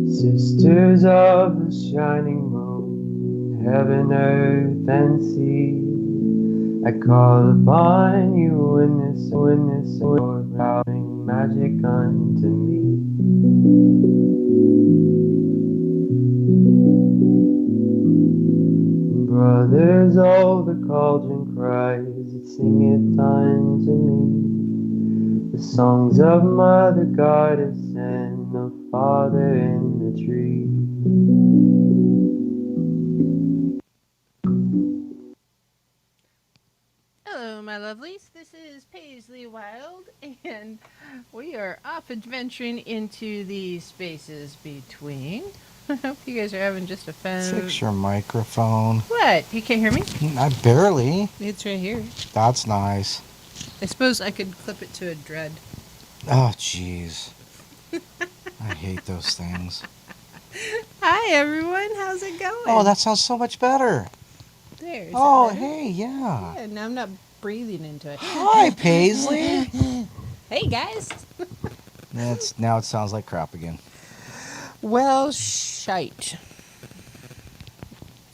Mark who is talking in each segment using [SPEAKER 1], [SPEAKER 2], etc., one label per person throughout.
[SPEAKER 1] Sisters of the shining moon, heaven, earth, and sea, I call upon you in this world, bring magic unto me. Brothers, oh, the cauldron cries, it singeth unto me the songs of Mother Goddess and the Father in the tree.
[SPEAKER 2] Hello, my lovelies. This is Paisley Wild, and we are off adventuring into the spaces between. I hope you guys are having just a fun...
[SPEAKER 3] Fix your microphone.
[SPEAKER 2] What? You can't hear me?
[SPEAKER 3] I barely.
[SPEAKER 2] It's right here.
[SPEAKER 3] That's nice.
[SPEAKER 2] I suppose I could clip it to a dread.
[SPEAKER 3] Oh, jeez. I hate those things.
[SPEAKER 2] Hi, everyone. How's it going?
[SPEAKER 3] Oh, that sounds so much better.
[SPEAKER 2] There's
[SPEAKER 3] Oh, hey, yeah.
[SPEAKER 2] Yeah, now I'm not breathing into it.
[SPEAKER 3] Hi, Paisley.
[SPEAKER 2] Hey, guys.
[SPEAKER 3] Now it sounds like crap again.
[SPEAKER 2] Well, shite.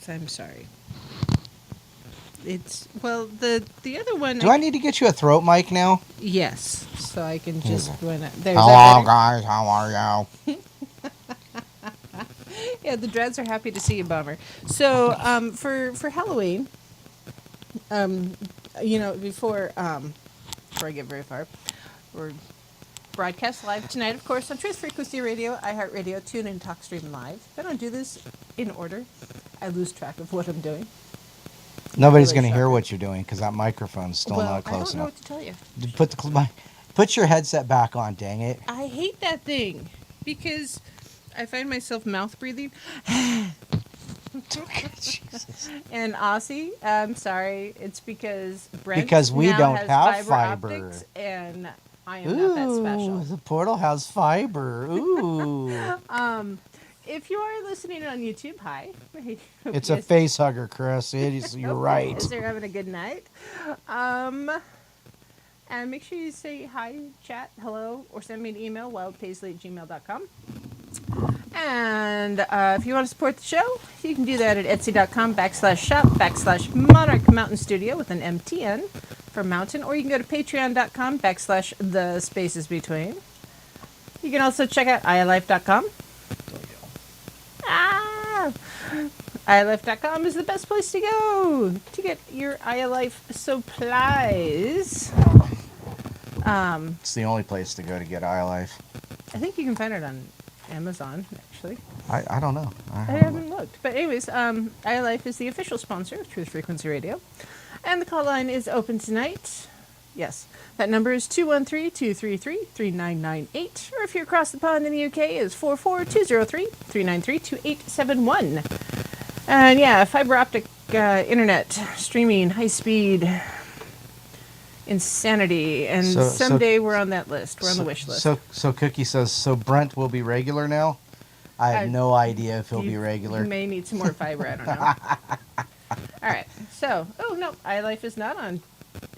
[SPEAKER 2] I'm sorry. It's, well, the other one...
[SPEAKER 3] Do I need to get you a throat mic now?
[SPEAKER 2] Yes, so I can just... There's
[SPEAKER 3] Hello, guys. How are you?
[SPEAKER 2] Yeah, the dreads are happy to see you, Bummer. So, for Halloween, you know, before I get very far, we're broadcast live tonight, of course, on Truth Frequency Radio, iHeartRadio, TuneIn, TalkStream Live. If I don't do this in order, I lose track of what I'm doing.
[SPEAKER 3] Nobody's going to hear what you're doing because that microphone's still not close enough.
[SPEAKER 2] I don't know what to tell you.
[SPEAKER 3] Put your headset back on, dang it.
[SPEAKER 2] I hate that thing because I find myself mouth breathing.
[SPEAKER 3] Jesus.
[SPEAKER 2] And Aussie, I'm sorry, it's because Brent
[SPEAKER 3] we
[SPEAKER 2] now
[SPEAKER 3] don't
[SPEAKER 2] has
[SPEAKER 3] have
[SPEAKER 2] fiber
[SPEAKER 3] fiber.
[SPEAKER 2] optics, and I am not that special.
[SPEAKER 3] The portal has fiber. Ooh.
[SPEAKER 2] If you are listening on YouTube, hi.
[SPEAKER 3] It's a face hugger, Chris. You're right.
[SPEAKER 2] They're having a good night. And make sure you say hi, chat, hello, or send me an email, wildpaisley@gmail.com. And if you want to support the show, you can do that at etsy.com/shop/Monarch Mountain Studio with an MTN for mountain, or you can go to patreon.com/TheSpacesBetween. You can also check out ialife.com. ialife.com is the best place to go to get your ialife supplies.
[SPEAKER 3] It's the only place to go to get iLife.
[SPEAKER 2] I think you can find it on Amazon, actually.
[SPEAKER 3] I don't know.
[SPEAKER 2] I haven't looked. But anyways, iLife is the official sponsor of Truth Frequency Radio. And the call line is open tonight. Yes. That number is 213-233-3998. Or if you're across the pond in the UK, is 44203-393-2871. And yeah, fiber optic internet, streaming, high speed, insanity. And someday we're on that list. We're on the wish list.
[SPEAKER 3] So Cookie says, so Brent will be regular now? I have no idea if he'll be regular.
[SPEAKER 2] You may need some more fiber. I don't know. All right. So, oh no, iLife is not on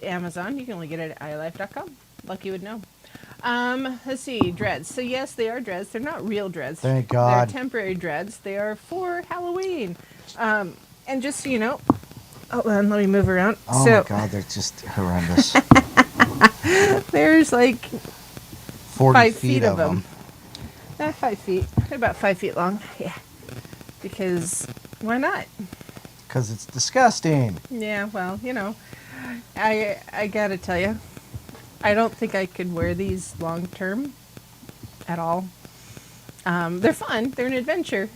[SPEAKER 2] Amazon. You can only get it at iLife.com. Lucky would know. Let's see, dreads. So yes, they are dreads. They're not real dreads.
[SPEAKER 3] Thank God.
[SPEAKER 2] They're temporary dreads. They are for Halloween. And just so you know, and let me move around.
[SPEAKER 3] Oh
[SPEAKER 2] so,
[SPEAKER 3] my God, they're just horrendous.
[SPEAKER 2] There's like
[SPEAKER 3] 40
[SPEAKER 2] 5
[SPEAKER 3] feet of them.
[SPEAKER 2] Not 5 feet. They're about 5 feet long. Yeah. Because why not?
[SPEAKER 3] Because it's disgusting.
[SPEAKER 2] Yeah, well, I gotta tell you, I don't think I could wear these long term at all. They're fun. They're an adventure.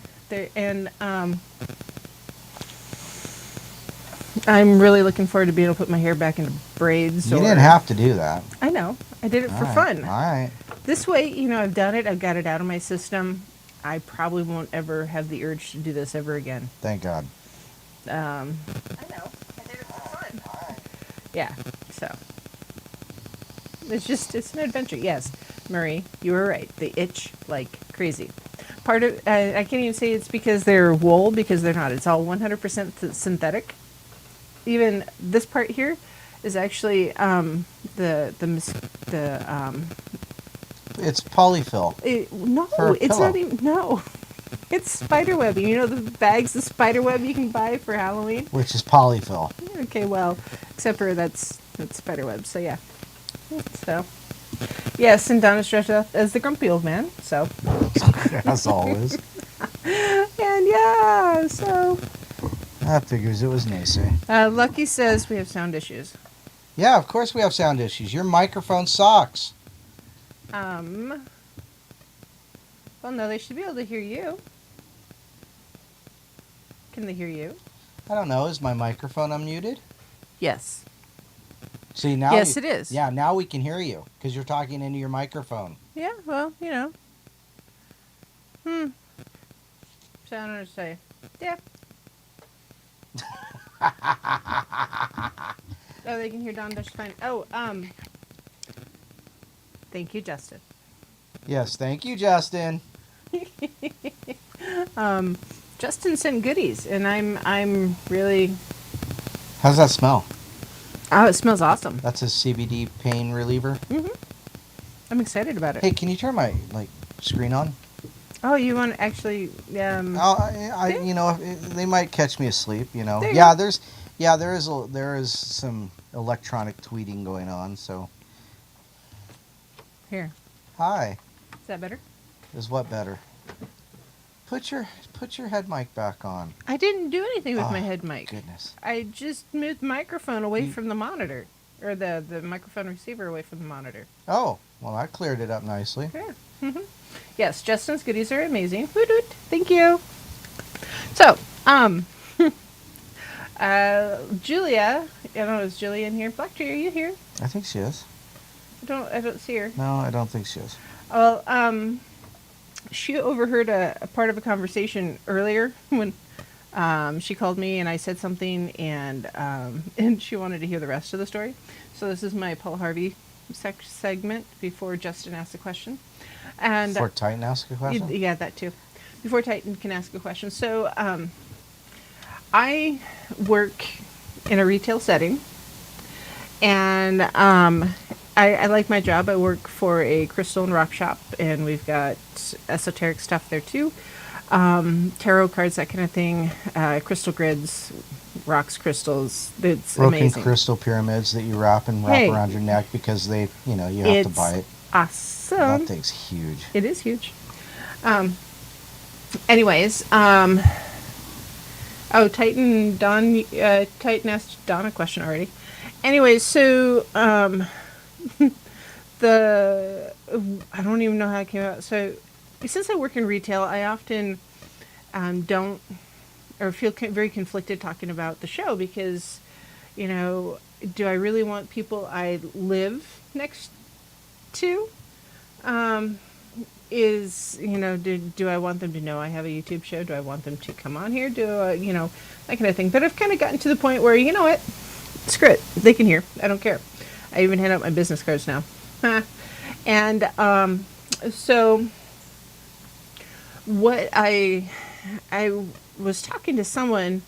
[SPEAKER 2] I'm really looking forward to being able to put my hair back into braids.
[SPEAKER 3] You didn't have to do that.
[SPEAKER 2] I know. I did it for
[SPEAKER 3] All right,
[SPEAKER 2] fun.
[SPEAKER 3] All right.
[SPEAKER 2] This way, I've done it. I've got it out of my system. I probably won't ever have the urge to do this ever again.
[SPEAKER 3] Thank God.
[SPEAKER 2] I know. I did it for fun. Yeah. So it's an adventure. Yes, Marie, you were right. They itch like crazy. Part of I can't even say it's because they're wool, because they're not. It's all 100% synthetic. Even this part here is actually
[SPEAKER 3] It's polyfill.
[SPEAKER 2] It's not even. No, it's spider webbing. You know the bags of spider web you can buy for Halloween.
[SPEAKER 3] Which is polyfill.
[SPEAKER 2] Okay, well, except for that's spider web. So yeah. So yes, and Donna's dressed up as the grumpy old man. So
[SPEAKER 3] As always.
[SPEAKER 2] and yeah, so
[SPEAKER 3] That figures it was Nacy.
[SPEAKER 2] Lucky says we have sound issues.
[SPEAKER 3] Yeah, of course we have sound issues. Your microphone sucks.
[SPEAKER 2] Well, no, they should be able to hear you. Can they hear you?
[SPEAKER 3] I don't know. Is my microphone unmuted?
[SPEAKER 2] Yes.
[SPEAKER 3] See, now.
[SPEAKER 2] Yes, it is.
[SPEAKER 3] Yeah, now we can hear you because you're talking into your microphone.
[SPEAKER 2] Yeah, well, So I don't know what to say. Yeah. Oh, they can hear Don just fine. Oh, thank you, Justin.
[SPEAKER 3] Yes, thank you, Justin.
[SPEAKER 2] Justin sent goodies, and I'm really.
[SPEAKER 3] How's that smell?
[SPEAKER 2] Oh, it smells awesome.
[SPEAKER 3] That's a CBD pain reliever.
[SPEAKER 2] I'm excited about it.
[SPEAKER 3] Hey, can you turn my screen on?
[SPEAKER 2] Oh, you want to actually?
[SPEAKER 3] They might catch me asleep.
[SPEAKER 2] There.
[SPEAKER 3] Yeah, there is some electronic tweeting going on. So.
[SPEAKER 2] Here.
[SPEAKER 3] Hi.
[SPEAKER 2] Is that better?
[SPEAKER 3] Is what better? Put your head mic back on.
[SPEAKER 2] I didn't do anything with my head mic.
[SPEAKER 3] Goodness.
[SPEAKER 2] I just moved the microphone away from the monitor, or the microphone receiver away from the monitor.
[SPEAKER 3] Oh, well, that cleared it up nicely.
[SPEAKER 2] Yeah. Yes, Justin's goodies are amazing. Woot. Thank you. So, Julia, I don't know, is Julia in here? Black Tree, are you here?
[SPEAKER 3] I think she is.
[SPEAKER 2] I don't see her.
[SPEAKER 3] No, I don't think she is.
[SPEAKER 2] Well, she overheard a part of a conversation earlier when she called me and I said something, and she wanted to hear the rest of the story. So this is my Paul Harvey segment before Justin asks a question. And
[SPEAKER 3] Before Titan asks a question?
[SPEAKER 2] Yeah, that too. Before Titan can ask a question. So I work in a retail setting, and I like my job. I work for a crystal and rock shop, and we've got esoteric stuff there too. Tarot cards, that kind of thing. Crystal grids, rocks, crystals. It's
[SPEAKER 3] Broken
[SPEAKER 2] amazing.
[SPEAKER 3] crystal pyramids that you wrap around your neck because you have to buy it.
[SPEAKER 2] Awesome.
[SPEAKER 3] That thing's huge.
[SPEAKER 2] It is huge. Anyways, Titan asked Don a question already. Anyways, so I don't even know how it came out. So since I work in retail, I often don't or feel very conflicted talking about the show because, do I really want people I live next to? Do I want them to know I have a YouTube show? Do I want them to come on here? That kind of thing. But I've kind of gotten to the point where, you know what? Screw it. They can hear. I don't care. I even hand out my business cards now. And so what I was talking to someone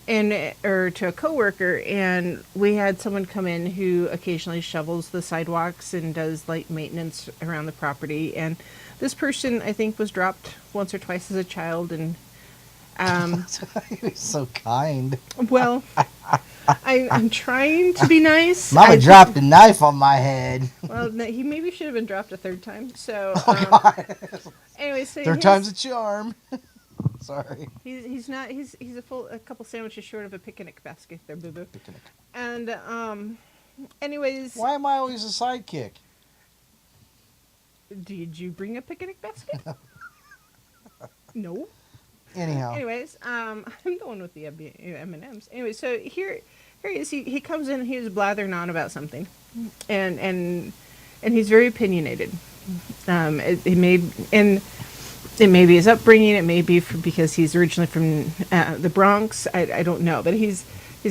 [SPEAKER 2] or to a coworker, and we had someone come in who occasionally shovels the sidewalks and does light maintenance around the property. And this person, I think, was dropped once or twice as a child, and
[SPEAKER 3] He was so kind.
[SPEAKER 2] well, I'm trying to be nice.
[SPEAKER 3] Mama dropped a knife on my head.
[SPEAKER 2] Well, no, he maybe should have been dropped a third time. So,
[SPEAKER 3] Oh, God.
[SPEAKER 2] anyway, so
[SPEAKER 3] Third time's a charm. Sorry.
[SPEAKER 2] he's not he's a couple sandwiches short of a picnic basket there, boo boo.
[SPEAKER 3] Picnic.
[SPEAKER 2] And anyways,
[SPEAKER 3] Why am I always a sidekick?
[SPEAKER 2] did you bring a picnic basket? No.
[SPEAKER 3] Anyhow.
[SPEAKER 2] Anyways, I'm the one with the M&Ms. Anyway, so here he is. He comes in and he's blathering on about something, and he's very opinionated. It may be his upbringing. It may be because he's originally from the Bronx. I don't know, but he's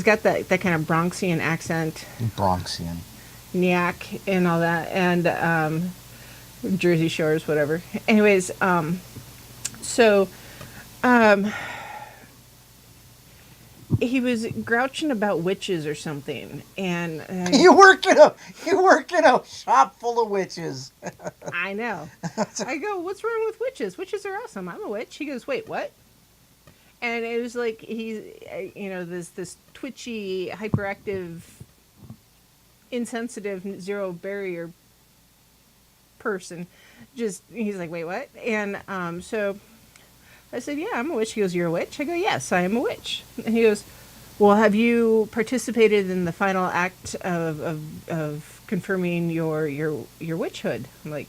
[SPEAKER 2] got that kind of Bronxian accent.
[SPEAKER 3] Bronxian.
[SPEAKER 2] Nyack and all that, and Jersey Shores, whatever. Anyways, so he was grouching about witches or something, and
[SPEAKER 3] You work in a shop full of witches.
[SPEAKER 2] I know. I go, what's wrong with witches? Witches are awesome. I'm a witch. He goes, wait, what? And it was like he's, this twitchy, hyperactive, insensitive, zero barrier person. Just, he's like, wait, what? And so I said, yeah, I'm a witch. He goes, you're a witch? I go, yes, I am a witch. And he goes, well, have you participated in the final act of confirming your witchhood? I'm like,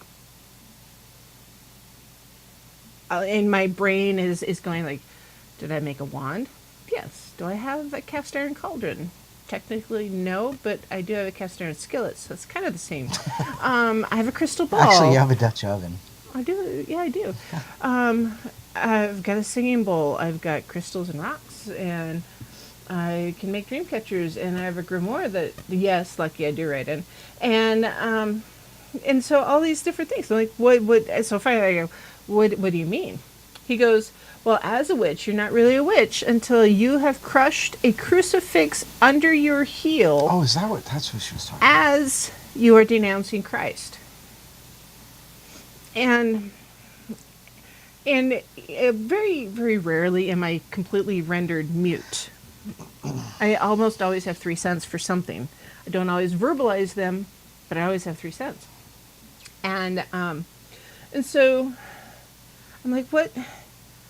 [SPEAKER 2] and my brain is going like, did I make a wand? Yes. Do I have a cast iron cauldron? Technically, no, but I do have a cast iron skillet, so it's kind of the same. I have a crystal ball.
[SPEAKER 3] Actually, you have a Dutch oven.
[SPEAKER 2] I do. Yeah, I do. I've got a singing bowl. I've got crystals and rocks, and I can make dream catchers, and I have a grimoire that, yes, lucky I do write in, and so all these different things. I'm like, what? So finally, I go, what do you mean? He goes, well, as a witch, you're not really a witch until you have crushed a crucifix under your heel.
[SPEAKER 3] Oh, that's what she was talking about.
[SPEAKER 2] As you are denouncing Christ. And very, very rarely am I completely rendered mute. I almost always have 3 cents for something. I don't always verbalize them, but I always have 3 cents. And so I'm like, what?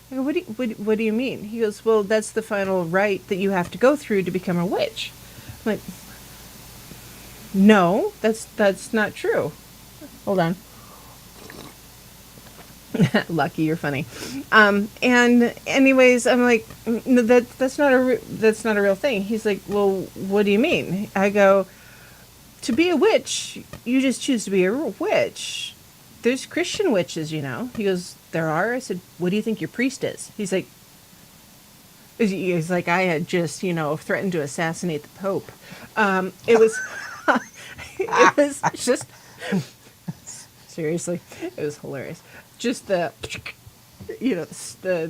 [SPEAKER 2] I go, what do you mean? He goes, well, that's the final rite that you have to go through to become a witch. I'm like, no, that's not true. Hold on. Lucky, you're funny. And anyways, I'm like, no, that's not a real thing. He's like, well, what do you mean? I go, to be a witch, you just choose to be a witch. There's Christian witches, you know. He goes, there are? I said, what do you think your priest is? He's like, I had just, threatened to assassinate the Pope. It was, it was just, seriously, it was hilarious. Just the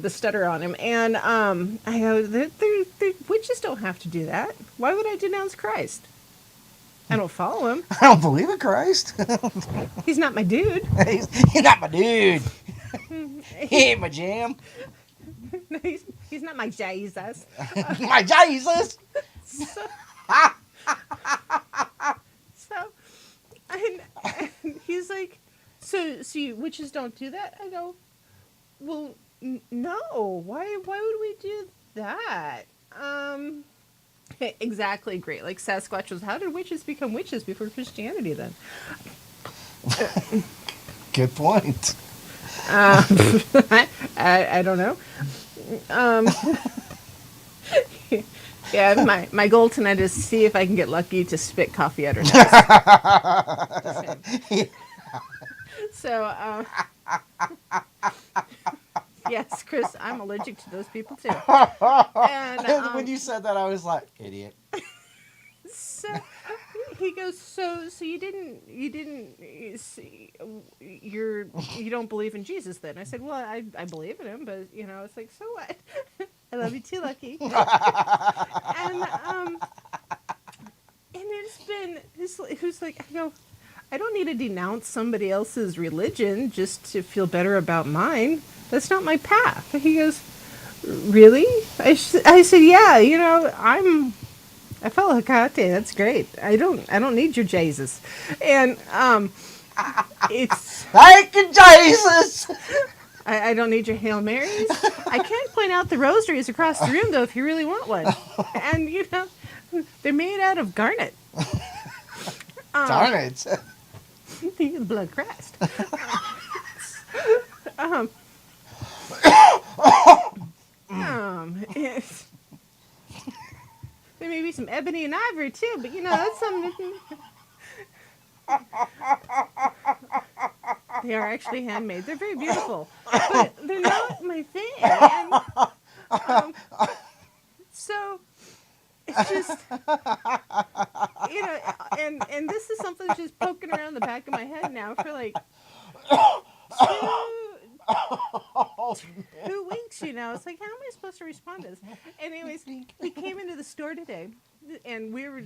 [SPEAKER 2] stutter on him. And I go, witches don't have to do that. Why would I denounce Christ? I don't follow him.
[SPEAKER 3] I don't believe in Christ.
[SPEAKER 2] He's not my dude.
[SPEAKER 3] He's not my dude. He ain't my jam.
[SPEAKER 2] No, he's not my Jesus.
[SPEAKER 3] My Jesus.
[SPEAKER 2] So and he's like, so witches don't do that? I go, well, no. Why would we do that? Exactly, great. Like Sasquatch was, how did witches become witches before Christianity then?
[SPEAKER 3] Good point.
[SPEAKER 2] I don't know. Yeah, my goal tonight is to see if I can get lucky to spit coffee at her nose. So, yes, Chris, I'm allergic to those people too. And
[SPEAKER 3] when you said that, I was like, idiot.
[SPEAKER 2] So he goes, so you don't believe in Jesus then? I said, well, I believe in him, but it's like, so what? I love you too, Lucky. And it's been, it was like, I go, I don't need to denounce somebody else's religion just to feel better about mine. That's not my path. He goes, really? I said, yeah, I follow Hecate. That's great. I don't need your Jesus. And, it's,
[SPEAKER 3] Thank you, Jesus.
[SPEAKER 2] I don't need your Hail Marys. I can point out the rosaries across the room, though, if you really want one. And, they're made out of garnet.
[SPEAKER 3] Darn it.
[SPEAKER 2] The blood Christ. It's, there may be some ebony and ivory, too, but, that's something. They are actually handmade. They're very beautiful, but they're not my thing. And, so it's just, and this is something that's just poking around the back of my head now for like 2 weeks. It's like, how am I supposed to respond to this? Anyways, we came into the store today, and we were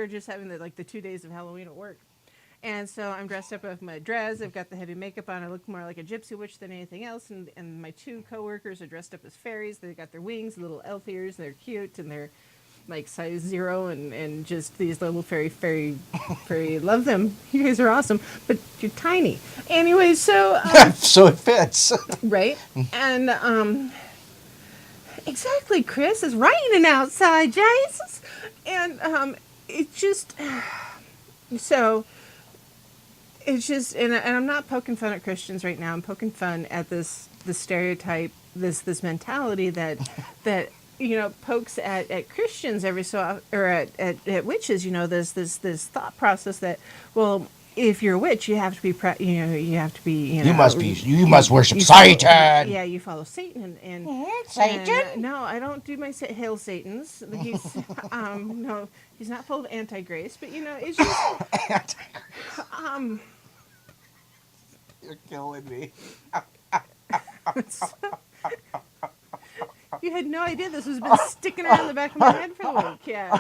[SPEAKER 2] just having the 2 days of Halloween at work. And so I'm dressed up with my dress. I've got the heavy makeup on. I look more like a gypsy witch than anything else. And my 2 coworkers are dressed up as fairies. They got their wings, little elf ears. They're cute, and they're like size 0, and just these little fairy. Love them. You guys are awesome, but you're tiny. Anyway, so
[SPEAKER 3] so it fits,
[SPEAKER 2] right? And exactly, Chris, is raining outside, Jesus, and it just so. It's just, and I'm not poking fun at Christians right now. I'm poking fun at this stereotype, this mentality that pokes at Christians every so, or at witches. There's this thought process that, well, if you're a witch, you have to be you have to be
[SPEAKER 3] you must worship Satan.
[SPEAKER 2] You follow Satan and
[SPEAKER 4] Satan.
[SPEAKER 2] And, no, I don't do my hail Satans. He's no, he's not full of anti-grace, but it's just
[SPEAKER 3] You're killing me.
[SPEAKER 2] You had no idea this was been sticking around the back of my head for the week. Yeah.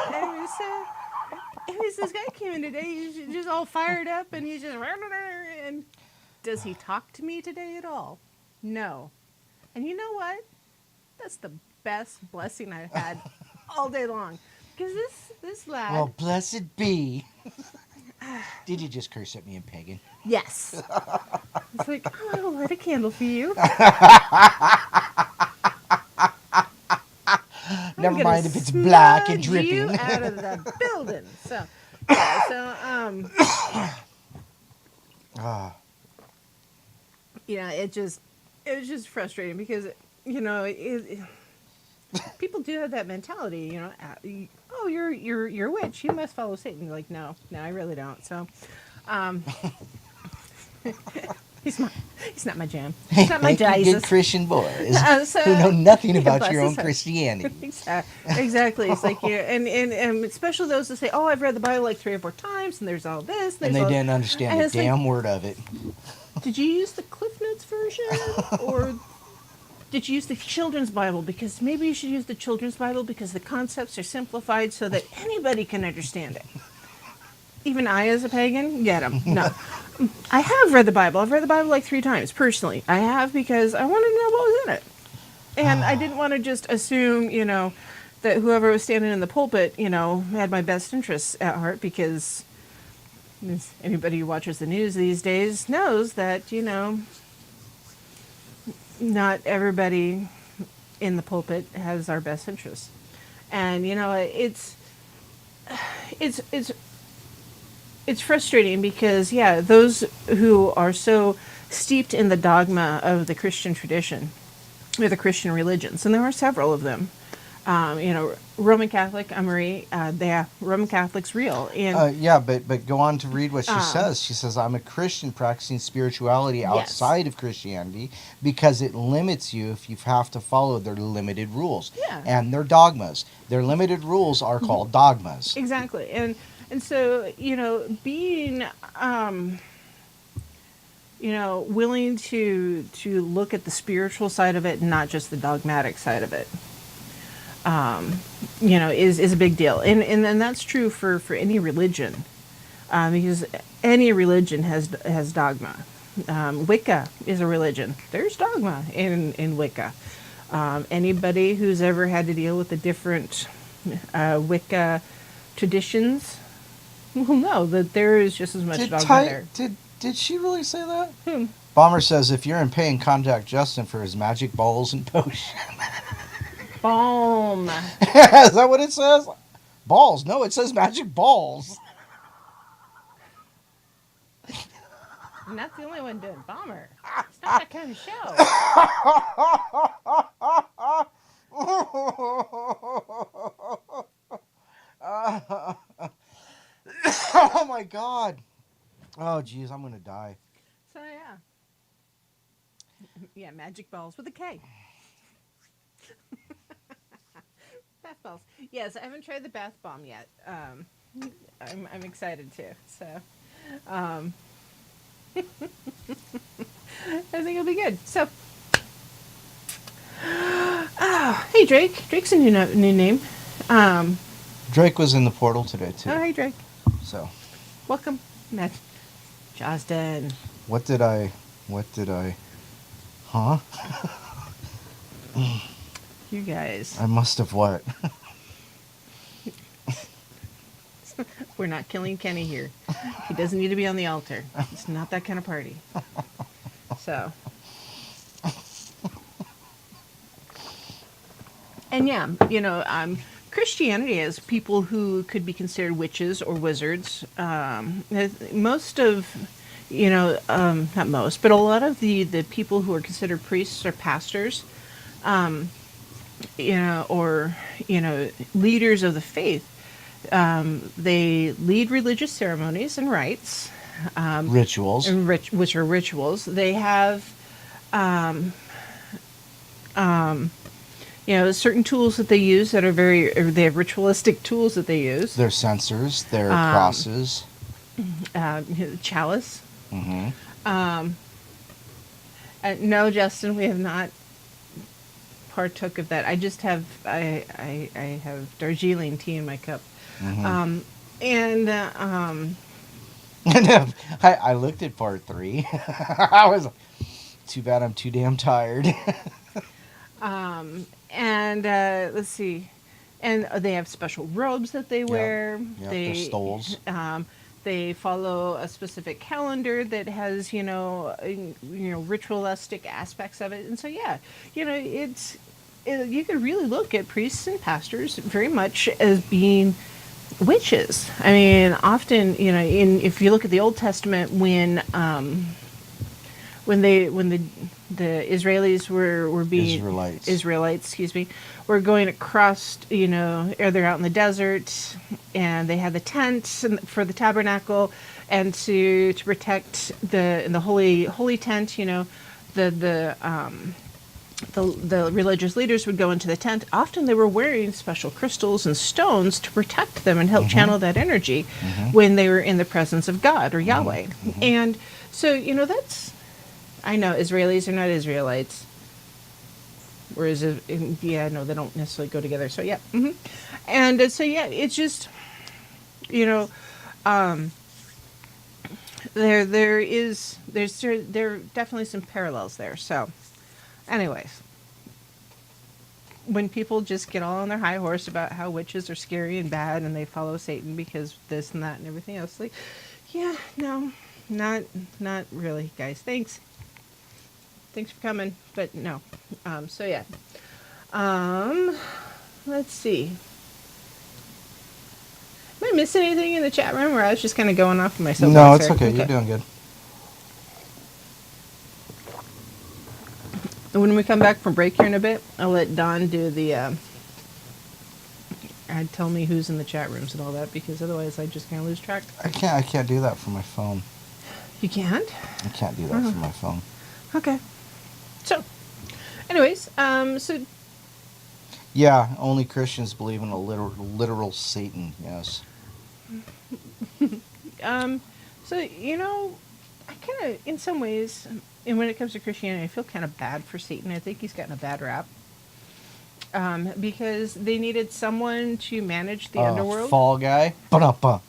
[SPEAKER 2] Anyways, this guy came in today. He's just all fired up, and he's just. And does he talk to me today at all? No. And you know what? That's the best blessing I've had all day long. Because this lad.
[SPEAKER 3] Well, blessed be. Did you just curse at me and Pagan?
[SPEAKER 2] Yes. It's like, I will light a candle for you.
[SPEAKER 3] Never mind if it's black and dripping.
[SPEAKER 2] You out of the building. So, yeah, it was just frustrating because people do have that mentality. Oh, you're a witch. You must follow Satan. Like, no, I really don't. So, he's not my jam. He's not my Jesus.
[SPEAKER 3] Good Christian boys who know nothing about your own Christianity.
[SPEAKER 2] Exactly. It's like and especially those that say, "Oh, I've read the Bible like 3 or 4 times, and there's all this."
[SPEAKER 3] And they didn't understand a damn word of it.
[SPEAKER 2] Did you use the Cliff Notes version, or did you use the Children's Bible? Because maybe you should use the Children's Bible because the concepts are simplified so that anybody can understand it. Even I, as a pagan, get them. No. I have read the Bible. I've read the Bible like 3 times, personally. I have because I wanted to know what was in it. And I didn't want to just assume, that whoever was standing in the pulpit, had my best interests at heart because anybody who watches the news these days knows that, not everybody in the pulpit has our best interests. And, it's frustrating because, those who are so steeped in the dogma of the Christian tradition, or the Christian religions, and there are several of them, Roman Catholic, Marie, Roman Catholic's real. And
[SPEAKER 3] but go on to read what she says. She says, I'm a Christian practicing spirituality outside of Christianity because it limits you if you have to follow their limited rules.
[SPEAKER 2] Yeah.
[SPEAKER 3] And their dogmas. Their limited rules are called dogmas.
[SPEAKER 2] Exactly. And so, being willing to look at the spiritual side of it and not just the dogmatic side of it, is a big deal. And that's true for any religion, because any religion has dogma. Wicca is a religion. There's dogma in Wicca. Anybody who's ever had to deal with the different Wicca traditions will know that there is just as much dogma there.
[SPEAKER 3] Did she really say that? Bomber says, if you're in pain, contact Justin for his magic balls and potion.
[SPEAKER 2] Balm.
[SPEAKER 3] Is that what it says? Balls. No, it says magic balls.
[SPEAKER 2] I'm not the only one doing Bomber. It's not that kind of show.
[SPEAKER 3] Oh my God. Oh geez, I'm gonna die.
[SPEAKER 2] So yeah, magic balls with a K. Bath balls. Yes, I haven't tried the bath bomb yet. I'm excited to. So, I think it'll be good. So, hey Drake. Drake's a new name.
[SPEAKER 3] Drake was in the portal today too.
[SPEAKER 2] Oh, hey Drake.
[SPEAKER 3] So,
[SPEAKER 2] welcome, Matt. Justin.
[SPEAKER 3] What did I? Huh?
[SPEAKER 2] You guys.
[SPEAKER 3] I must have what?
[SPEAKER 2] We're not killing Kenny here. He doesn't need to be on the altar. It's not that kind of party. So. And yeah, Christianity has people who could be considered witches or wizards. Most of, not most, but a lot of the people who are considered priests or pastors, or leaders of the faith. They lead religious ceremonies and rites,
[SPEAKER 3] Rituals,
[SPEAKER 2] which are rituals. They have, certain tools that they use that are they have ritualistic tools that they use.
[SPEAKER 3] Their censers, their crosses,
[SPEAKER 2] chalice.
[SPEAKER 3] Mm-hmm.
[SPEAKER 2] No, Justin, we have not partook of that. I just have I have Darjeeling tea in my cup.
[SPEAKER 3] Mm-hmm.
[SPEAKER 2] And
[SPEAKER 3] I looked at part 3. I was too bad. I'm too damn tired.
[SPEAKER 2] Let's see, and they have special robes that they wear.
[SPEAKER 3] Yep, their stoles.
[SPEAKER 2] They follow a specific calendar that has ritualistic aspects of it, and so you could really look at priests and pastors very much as being witches. I mean, often if you look at the Old Testament, when the Israelis were being Israelites, were going across, or they're out in the desert, and they had the tent for the tabernacle, and to protect the holy tent, the religious leaders would go into the tent. Often they were wearing special crystals and stones to protect them and help channel that energy when they were in the presence of God or Yahweh. And so, that's, I know Israelis are not Israelites. Whereas, they don't necessarily go together. So, yeah. And it's just, there are definitely some parallels there. So, anyways, when people just get all on their high horse about how witches are scary and bad and they follow Satan because this and that and everything else, like, yeah, no, not really, guys. Thanks for coming, but no. Let's see. Am I missing anything in the chat room, or I was just kind of going off of myself?
[SPEAKER 3] No, it's okay. You're doing good.
[SPEAKER 2] When we come back from break here in a bit, I'll let Don do the tell me who's in the chat rooms and all that, because otherwise I just kind of lose track.
[SPEAKER 3] I can't do that from my phone.
[SPEAKER 2] You can't?
[SPEAKER 3] I can't do that from my phone.
[SPEAKER 2] Okay. So, anyways,
[SPEAKER 3] yeah, only Christians believe in a literal Satan. Yes.
[SPEAKER 2] I kind of, in some ways, and when it comes to Christianity, I feel kind of bad for Satan. I think he's gotten a bad rap. Because they needed someone to manage the underworld.
[SPEAKER 3] Fall guy. Ba-da-ba.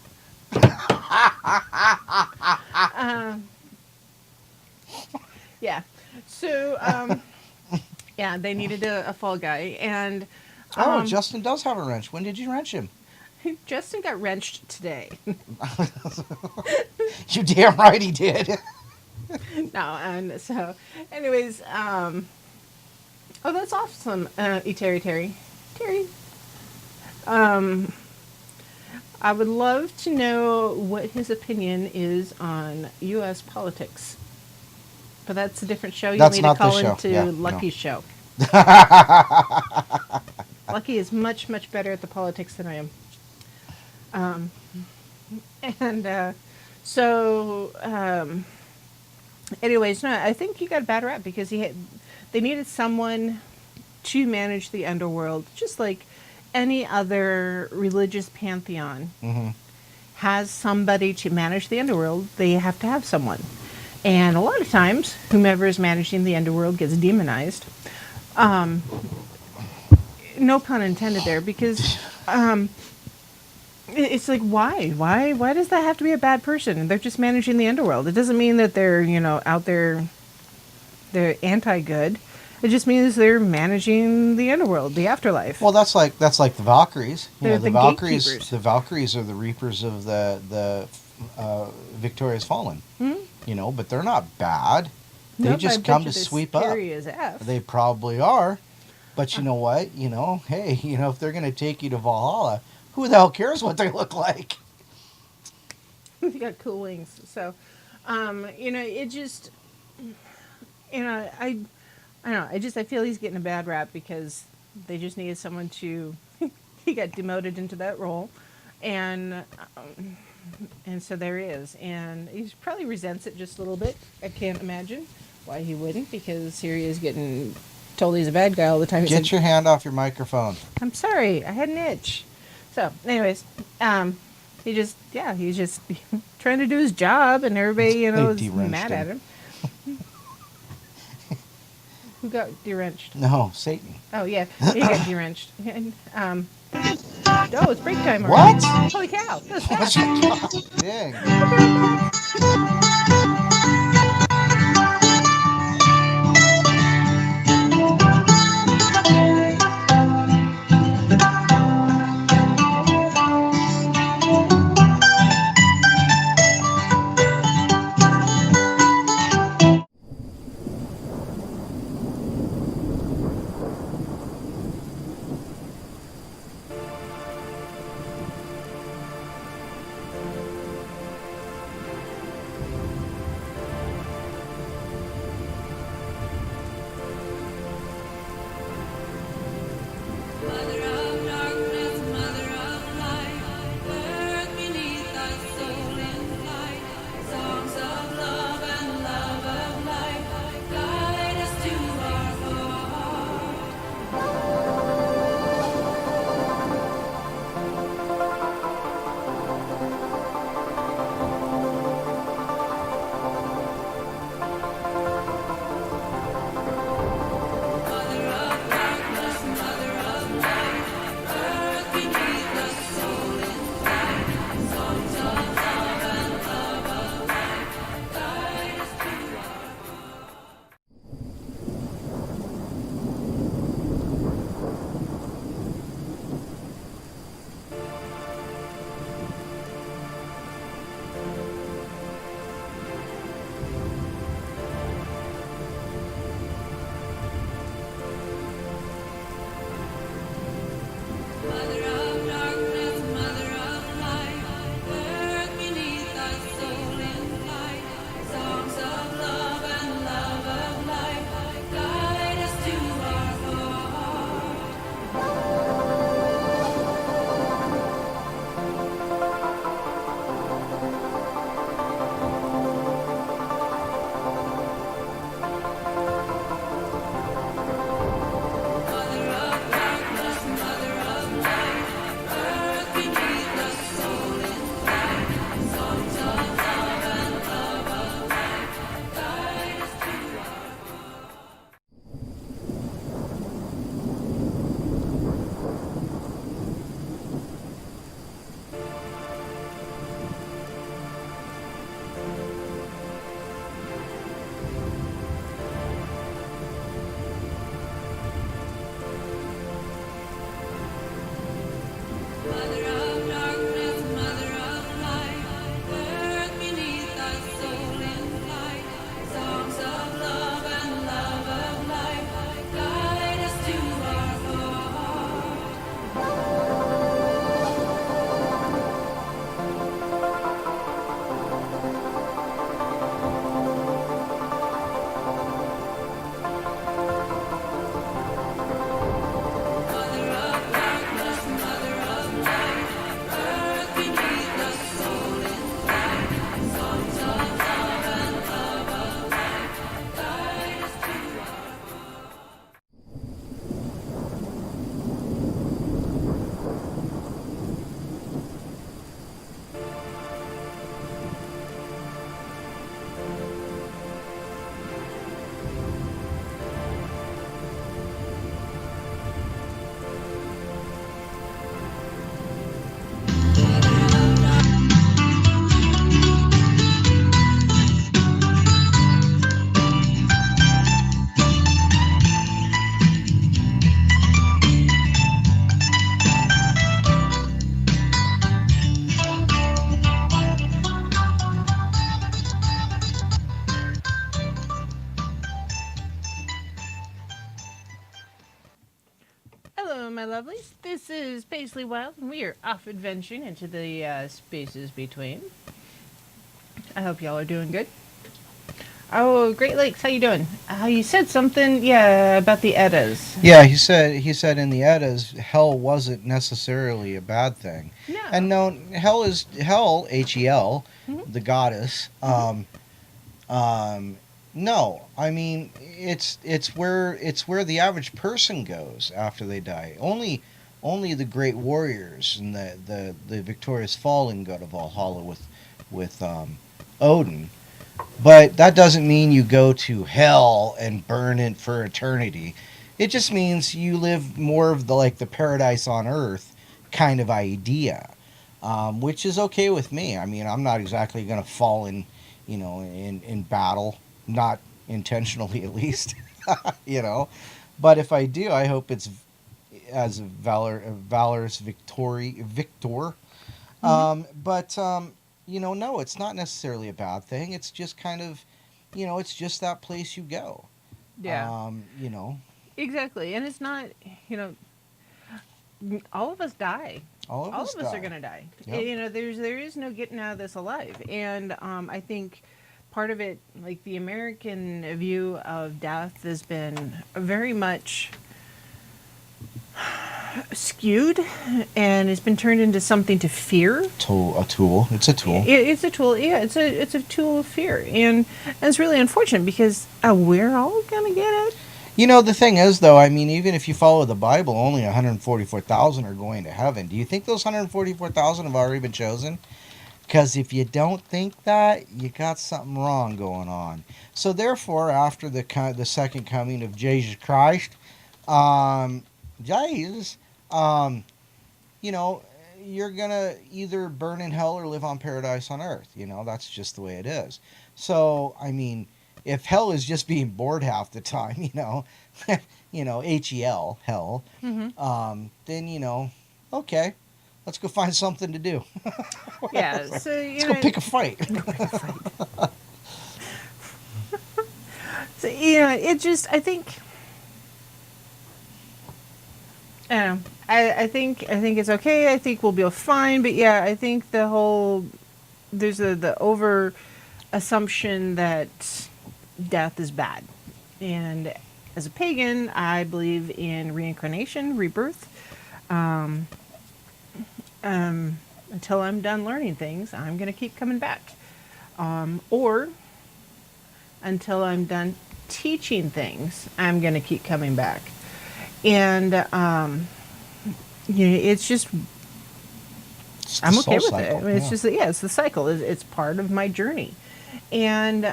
[SPEAKER 2] Yeah. So, yeah, they needed a fall guy. And
[SPEAKER 3] Justin does have a wrench. When did you wrench him?
[SPEAKER 2] Justin got wrenched today.
[SPEAKER 3] You damn right he did.
[SPEAKER 2] No, and so, anyways, oh, that's awesome, Terry. I would love to know what his opinion is on U.S. politics. But that's a different show. You
[SPEAKER 3] That's
[SPEAKER 2] need
[SPEAKER 3] not
[SPEAKER 2] to call
[SPEAKER 3] the show.
[SPEAKER 2] into
[SPEAKER 3] Yeah,
[SPEAKER 2] Lucky's show. Lucky is much, much better at the politics than I am. Anyways, no, I think he got a bad rap because they needed someone to manage the underworld, just like any other religious pantheon has somebody to manage the underworld. They have to have someone. And a lot of times, whomever is managing the underworld gets demonized. No pun intended there, because it's like, why? Why does that have to be a bad person? They're just managing the underworld. It doesn't mean that they're, out there, they're anti-good. It just means they're managing the underworld, the afterlife.
[SPEAKER 3] Well, that's like the Valkyries.
[SPEAKER 2] They're the
[SPEAKER 3] Valkyries.
[SPEAKER 2] gatekeepers.
[SPEAKER 3] The Valkyries are the reapers of the Victoria's Fallen.
[SPEAKER 2] Mm-hmm.
[SPEAKER 3] But they're not bad. They just come to sweep up.
[SPEAKER 2] As F.
[SPEAKER 3] They probably are. But you know what? Hey, if they're going to take you to Valhalla, who the hell cares what they look like?
[SPEAKER 2] You got cool wings. So, it just, I don't know. I feel he's getting a bad rap because they just needed someone to. He got demoted into that role, and so there he is, and he probably resents it just a little bit. I can't imagine why he wouldn't, because here he is getting told he's a bad guy all the time.
[SPEAKER 3] Get your hand off your microphone.
[SPEAKER 2] I'm sorry, I had an itch. So, anyways, he's just trying to do his job, and everybody, is mad at him. Who got deranged?
[SPEAKER 3] No, Satan.
[SPEAKER 2] Oh, yeah, he got deranged. And, it's break time already.
[SPEAKER 3] What?
[SPEAKER 2] Holy cow, that was fast.
[SPEAKER 3] Dang.
[SPEAKER 2] Hello, my lovelies. This is Paisley Wild, and we are off adventuring into the spaces between. I hope y'all are doing good. Oh, Great Lakes, how you doing? You said something, about the Eddas.
[SPEAKER 3] Yeah, he said in the Eddas, hell wasn't necessarily a bad thing.
[SPEAKER 2] No.
[SPEAKER 3] And no, hell, Hel, the goddess. No, I mean it's where the average person goes after they die. Only the great warriors and the victorious fallen go to Valhalla with Odin. But that doesn't mean you go to hell and burn it for eternity. It just means you live more of the paradise on earth kind of idea, which is okay with me. I mean, I'm not exactly going to fall in battle, not intentionally at least, But if I do, I hope it's as a valorous victor. No, it's not necessarily a bad thing. It's just kind of, it's just that place you go.
[SPEAKER 2] Yeah. Exactly. And it's not, all of us die.
[SPEAKER 3] All of us
[SPEAKER 2] are going to die.
[SPEAKER 3] Yep.
[SPEAKER 2] There is no getting out of this alive. And I think part of it, like the American view of death has been very much skewed, and it's been turned into something to fear.
[SPEAKER 3] A tool. It's a tool.
[SPEAKER 2] It's a tool. Yeah, it's a tool of fear, and it's really unfortunate because we're all gonna get it.
[SPEAKER 3] The thing is, though, I mean, even if you follow the Bible, only 144,000 are going to heaven. Do you think those 144,000 have already been chosen? Because if you don't think that, you got something wrong going on. So therefore, after the second coming of Jesus Christ, you're going to either burn in hell or live on paradise on earth. That's just the way it is. So, I mean, if hell is just being bored half the time, H-E-L, hell, then, okay, let's go find something to do.
[SPEAKER 2] Yeah, so,
[SPEAKER 3] let's go pick a fight.
[SPEAKER 2] So, it just, I think... I think it's okay. I think we'll be fine. But yeah, I think there's the over assumption that death is bad. And as a pagan, I believe in reincarnation, rebirth. Until I'm done learning things, I'm going to keep coming back. Or until I'm done teaching things, I'm going to keep coming back. And, it's just, I'm okay with
[SPEAKER 3] cycle.
[SPEAKER 2] it. I mean, it's just, it's the cycle. It's part of my journey. And,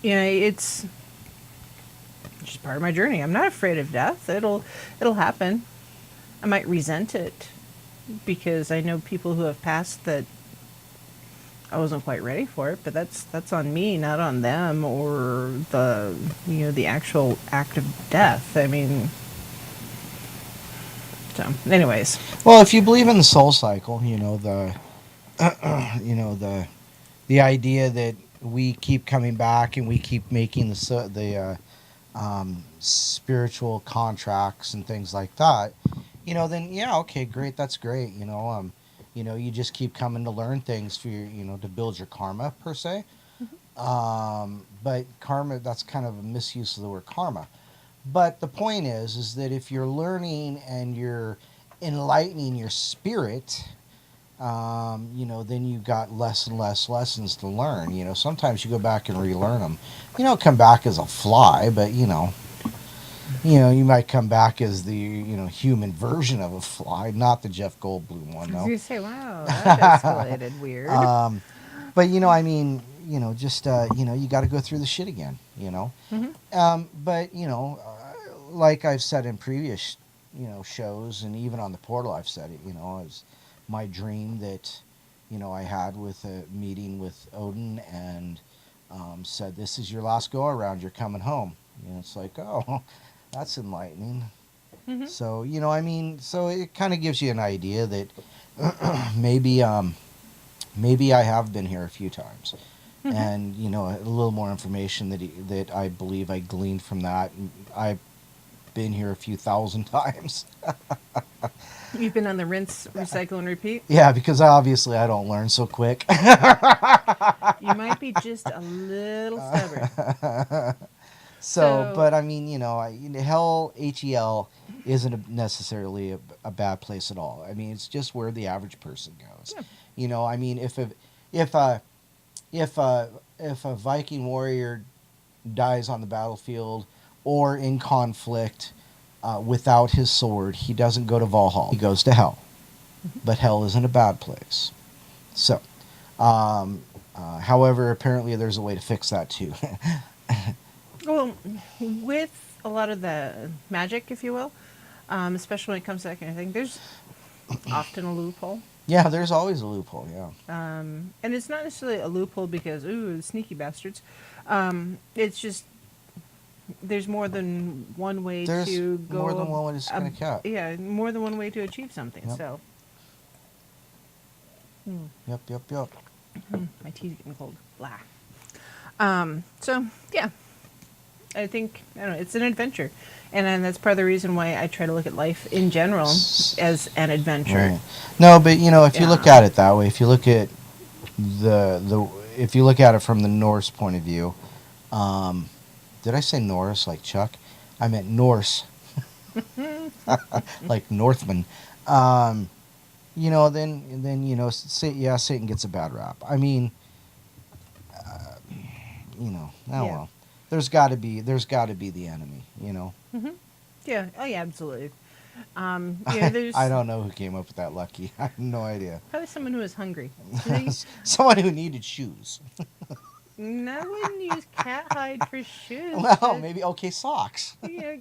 [SPEAKER 2] it's just part of my journey. I'm not afraid of death. It'll happen. I might resent it because I know people who have passed that I wasn't quite ready for it, but that's on me, not on them or the actual act of death. I mean, So, anyways,
[SPEAKER 3] Well, if you believe in the soul cycle, the idea that we keep coming back and we keep making the spiritual contracts and things like that, then yeah, okay, great, that's great. You just keep coming to learn things for your, to build your karma per se. But karma, that's kind of a misuse of the word karma. But the point is that if you're learning and you're enlightening your spirit, then you've got less and less lessons to learn. Sometimes you go back and relearn them. You don't come back as a fly, but you might come back as the human version of a fly, not the Jeff Goldblum one,
[SPEAKER 2] I was
[SPEAKER 3] though.
[SPEAKER 2] gonna say, wow, that escalated weird.
[SPEAKER 3] But just you got to go through the shit again. But like I've said in previous shows, and even on the portal I've said it. It's my dream that I had with a meeting with Odin, and said, "This is your last go around. You're coming home." It's like, oh, that's enlightening. So so it kind of gives you an idea that maybe I have been here a few times. And a little more information that I believe I gleaned from that. I've been here a few thousand times.
[SPEAKER 2] You've been on the rinse, recycle, and repeat?
[SPEAKER 3] Yeah, because obviously I don't learn so quick.
[SPEAKER 2] You might be just a little stubborn.
[SPEAKER 3] So, but hell, HEL, isn't necessarily a bad place at all. It's just where the average person goes. Yeah. If a Viking warrior dies on the battlefield or in conflict without his sword, he doesn't go to Valhalla. He goes to hell. But hell isn't a bad place. So, however, apparently there's a way to fix that too.
[SPEAKER 2] Well, with a lot of the magic, if you will, especially when it comes to that kind of thing, there's often a loophole.
[SPEAKER 3] Yeah, there's always a loophole, yeah.
[SPEAKER 2] And it's not necessarily a loophole because, ooh, sneaky bastards. It's just there's more than one way to go.
[SPEAKER 3] More than one way to skin a cat.
[SPEAKER 2] Yeah, more than one way to achieve something.
[SPEAKER 3] Yep.
[SPEAKER 2] So.
[SPEAKER 3] Yep.
[SPEAKER 2] My tea's getting cold. Blah. So, yeah. I think, it's an adventure. And then that's part of the reason why I try to look at life in general as an adventure.
[SPEAKER 3] Right. No, but if you look at it that way, if you look at if you look at it from the Norse point of view, did I say Norse like Chuck? I meant Norse, like Northman. Then Satan gets a bad rap. Well, there's got to be the enemy.
[SPEAKER 2] Mm-hmm. Yeah. Oh, yeah, absolutely. There's
[SPEAKER 3] I don't know who came up with that, Lucky. I have no idea.
[SPEAKER 2] probably someone who was hungry.
[SPEAKER 3] Someone who needed shoes.
[SPEAKER 2] No, I wouldn't use cat hide for shoes.
[SPEAKER 3] Well, maybe socks.
[SPEAKER 2] Yeah.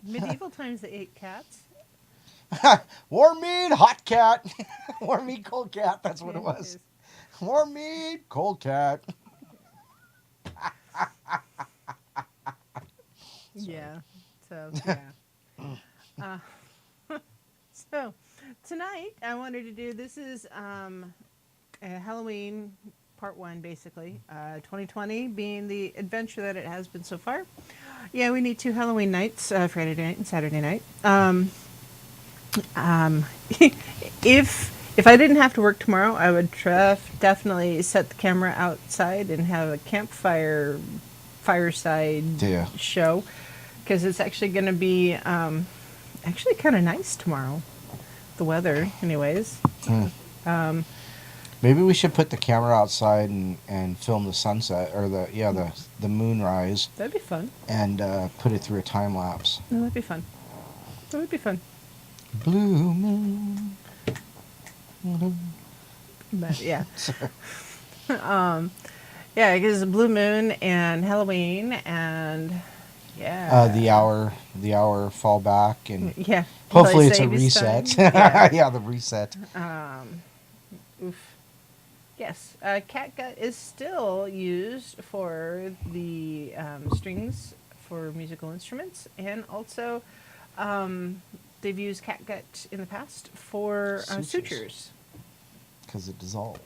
[SPEAKER 2] Medieval times they ate cats.
[SPEAKER 3] Warm meat, hot cat. Warm meat, cold cat. That's what it was. Warm meat, cold cat.
[SPEAKER 2] Yeah. So, yeah. So, tonight I wanted to do, this is Halloween part 1, basically. 2020 being the adventure that it has been so far. Yeah, we need 2 Halloween nights, Friday night and Saturday night. If I didn't have to work tomorrow, I would definitely set the camera outside and have a fireside show, because it's actually going to be actually kind of nice tomorrow. The weather, anyways.
[SPEAKER 3] Maybe we should put the camera outside and film the sunset or the moonrise.
[SPEAKER 2] That'd be fun.
[SPEAKER 3] And put it through a time lapse.
[SPEAKER 2] No, that'd be fun. That would be fun.
[SPEAKER 3] Blue moon.
[SPEAKER 2] But yeah. Yeah, because blue moon and Halloween and
[SPEAKER 3] the hour fall back and
[SPEAKER 2] yeah.
[SPEAKER 3] Hopefully it's a reset. Yeah, the reset.
[SPEAKER 2] Oof. Yes, catgut is still used for the strings for musical instruments, and also they've used catgut in the past for sutures.
[SPEAKER 3] Because it dissolves.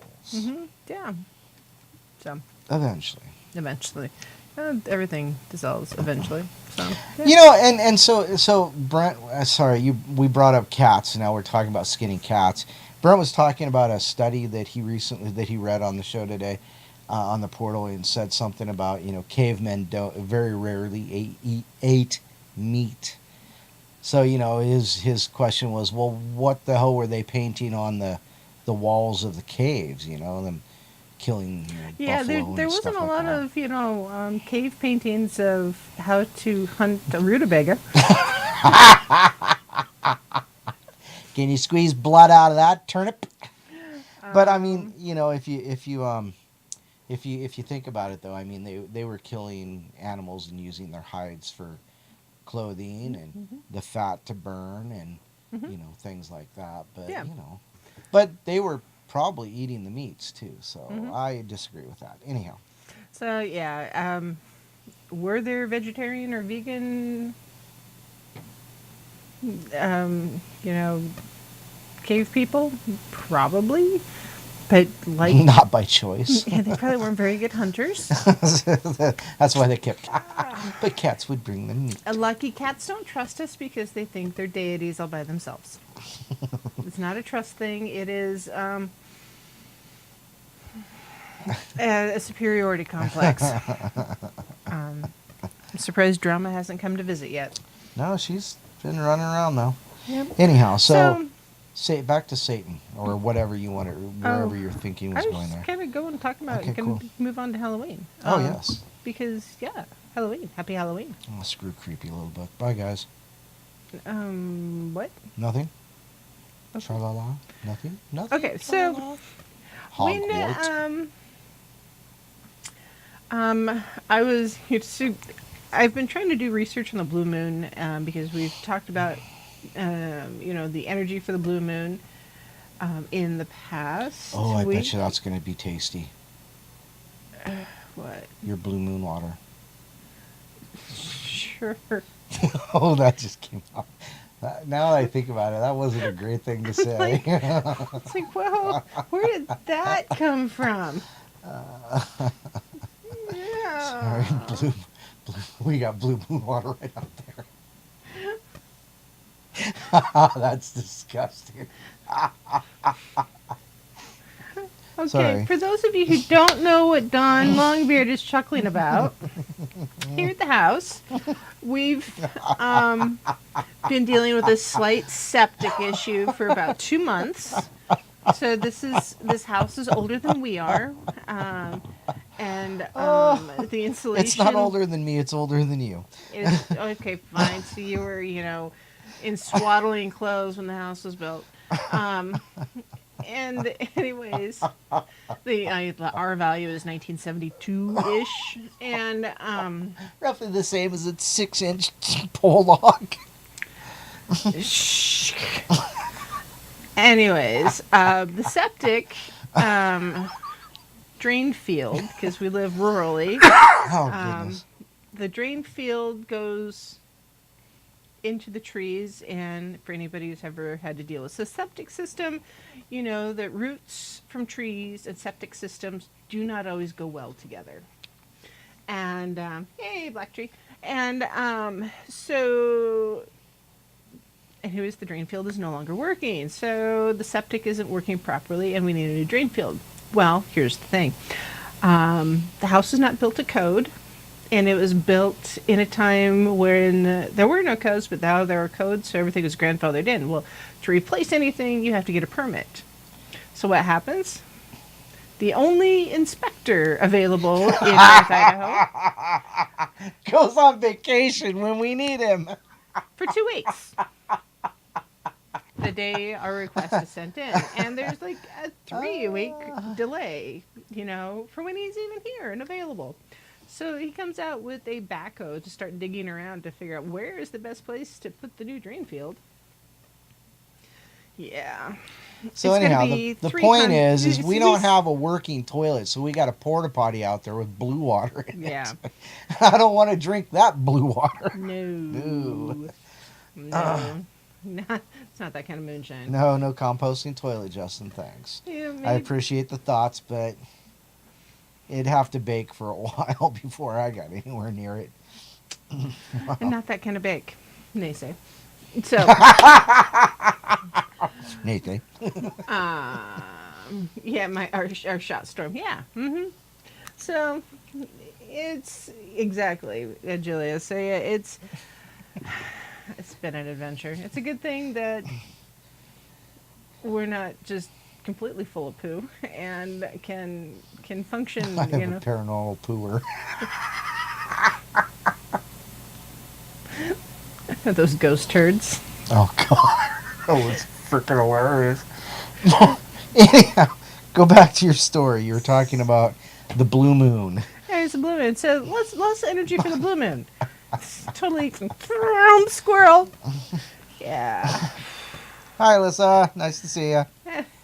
[SPEAKER 2] Yeah. So
[SPEAKER 3] Eventually.
[SPEAKER 2] everything dissolves eventually. So yeah.
[SPEAKER 3] You know, and so Brent, we brought up cats. Now we're talking about skinning cats. Brent was talking about a study that he read on the show today, on the portal, and said something about, cavemen very rarely ate meat. So his question was, well, what the hell were they painting on the walls of the caves? Them killing buffalo
[SPEAKER 2] there
[SPEAKER 3] and stuff
[SPEAKER 2] wasn't a
[SPEAKER 3] like
[SPEAKER 2] lot
[SPEAKER 3] that.
[SPEAKER 2] of cave paintings of how to hunt a rutabaga.
[SPEAKER 3] Can you squeeze blood out of that turnip? But I mean, if you think about it, though, I mean, they were killing animals and using their hides for clothing and the fat to burn and things like that. But but they were probably eating the meats too. So I disagree with that. Anyhow.
[SPEAKER 2] So yeah, were there vegetarian or vegan? Cave people? Probably. But
[SPEAKER 3] not by choice.
[SPEAKER 2] Yeah, they probably weren't very good hunters.
[SPEAKER 3] That's why they kept but cats would bring them meat.
[SPEAKER 2] Lucky cats don't trust us because they think they're deities all by themselves. It's not a trust thing. It is a superiority complex. I'm surprised Drama hasn't come to visit yet.
[SPEAKER 3] No, she's been running around though.
[SPEAKER 2] Yep.
[SPEAKER 3] Anyhow, so back to Satan or whatever you want to, wherever you're thinking was going there.
[SPEAKER 2] I was kind of going to talk about.
[SPEAKER 3] Okay,
[SPEAKER 2] cool. Move on to Halloween.
[SPEAKER 3] Yes.
[SPEAKER 2] Because Halloween. Happy Halloween.
[SPEAKER 3] Oh, screw creepy little book. Bye, guys.
[SPEAKER 2] What?
[SPEAKER 3] Nothing.
[SPEAKER 2] Okay.
[SPEAKER 3] Tra-la-la. Nothing.
[SPEAKER 2] Okay, so
[SPEAKER 3] Hogwarts.
[SPEAKER 2] I've been trying to do research on the blue moon because we've talked about the energy for the blue moon in the past.
[SPEAKER 3] Oh, I bet you that's going to be tasty.
[SPEAKER 2] What?
[SPEAKER 3] Your blue moon water.
[SPEAKER 2] Sure.
[SPEAKER 3] Oh, that just came out. Now that I think about it, that wasn't a great thing to say.
[SPEAKER 2] It's like, well, where did that come from? Yeah.
[SPEAKER 3] Sorry, we got blue moon water right out there. That's disgusting.
[SPEAKER 2] Okay,
[SPEAKER 3] Sorry.
[SPEAKER 2] For those of you who don't know what Don Longbeard is chuckling about, here at the house, we've been dealing with a slight septic issue for about 2 months. So this house is older than we are, and the insulation.
[SPEAKER 3] It's not older than me. It's older than you.
[SPEAKER 2] Okay, fine. So you were, in swaddling clothes when the house was built. And anyways, the R value is 1972-ish, and
[SPEAKER 3] roughly the same as a 6-inch pole log.
[SPEAKER 2] Shh. Anyways, the septic drain field, because we live rurally.
[SPEAKER 3] Oh goodness.
[SPEAKER 2] The drain field goes into the trees, and for anybody who's ever had to deal with the septic system, you know that roots from trees and septic systems do not always go well together. And yay, black tree. And anyways, the drain field is no longer working, so the septic isn't working properly, and we need a new drain field. Well, here's the thing: the house was not built to code. And it was built in a time when there were no codes, but now there are codes, so everything was grandfathered in. Well, to replace anything, you have to get a permit. So what happens? The only inspector available in North Idaho
[SPEAKER 3] goes on vacation when we need him.
[SPEAKER 2] For 2 weeks. The day our request is sent in. And there's like a 3-week delay, for when he's even here and available. So he comes out with a backhoe to start digging around to figure out where is the best place to put the new drain field. Yeah.
[SPEAKER 3] So anyhow, the point is we don't have a working toilet, so we got a porta potty out there with blue water in it.
[SPEAKER 2] Yeah.
[SPEAKER 3] I don't want to drink that blue water.
[SPEAKER 2] No. It's not that kind of moonshine.
[SPEAKER 3] No, no composting toilet, Justin. Thanks.
[SPEAKER 2] Yeah, maybe.
[SPEAKER 3] I appreciate the thoughts, but it'd have to bake for a while before I got anywhere near it.
[SPEAKER 2] And not that kind of bake, they say. So,
[SPEAKER 3] Nathan.
[SPEAKER 2] yeah, our shot storm. Yeah. So, it's exactly, Julia. So yeah, it's been an adventure. It's a good thing that we're not just completely full of poo and can function.
[SPEAKER 3] I have
[SPEAKER 2] You know,
[SPEAKER 3] a paranormal pooer.
[SPEAKER 2] those ghost turds.
[SPEAKER 3] Oh God, that was freaking hilarious. Anyhow, go back to your story. You were talking about the blue moon.
[SPEAKER 2] Yeah, it's a blue moon. So less energy for the blue moon. It's totally squirrel. Yeah.
[SPEAKER 3] Hi, Alyssa. Nice to see you.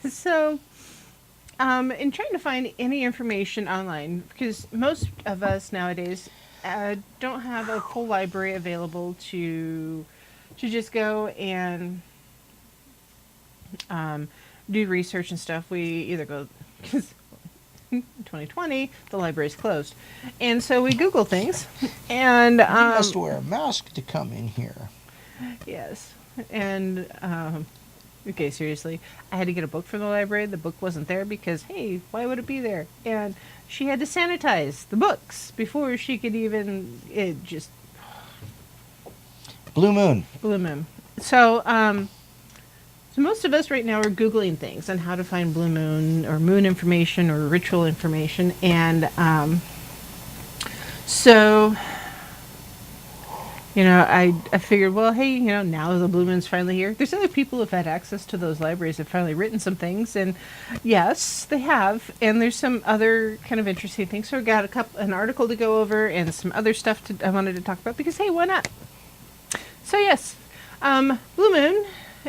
[SPEAKER 2] So, in trying to find any information online, because most of us nowadays don't have a full library available to just go and do research and stuff. We either go, because 2020 the library's closed, and so we Google things, and
[SPEAKER 3] You must wear a mask to come in here.
[SPEAKER 2] yes, and okay, seriously, I had to get a book from the library. The book wasn't there because, hey, why would it be there? And she had to sanitize the books before she could even, it just,
[SPEAKER 3] Blue moon.
[SPEAKER 2] blue moon. So, so most of us right now are Googling things on how to find blue moon or moon information or ritual information. And so, you know, I figured, well, hey, you know, now the blue moon's finally here. There's other people who've had access to those libraries have finally written some things, and yes, they have. And there's some other kind of interesting things. So I got an article to go over and some other stuff I wanted to talk about because, hey, why not? So yes, blue moon,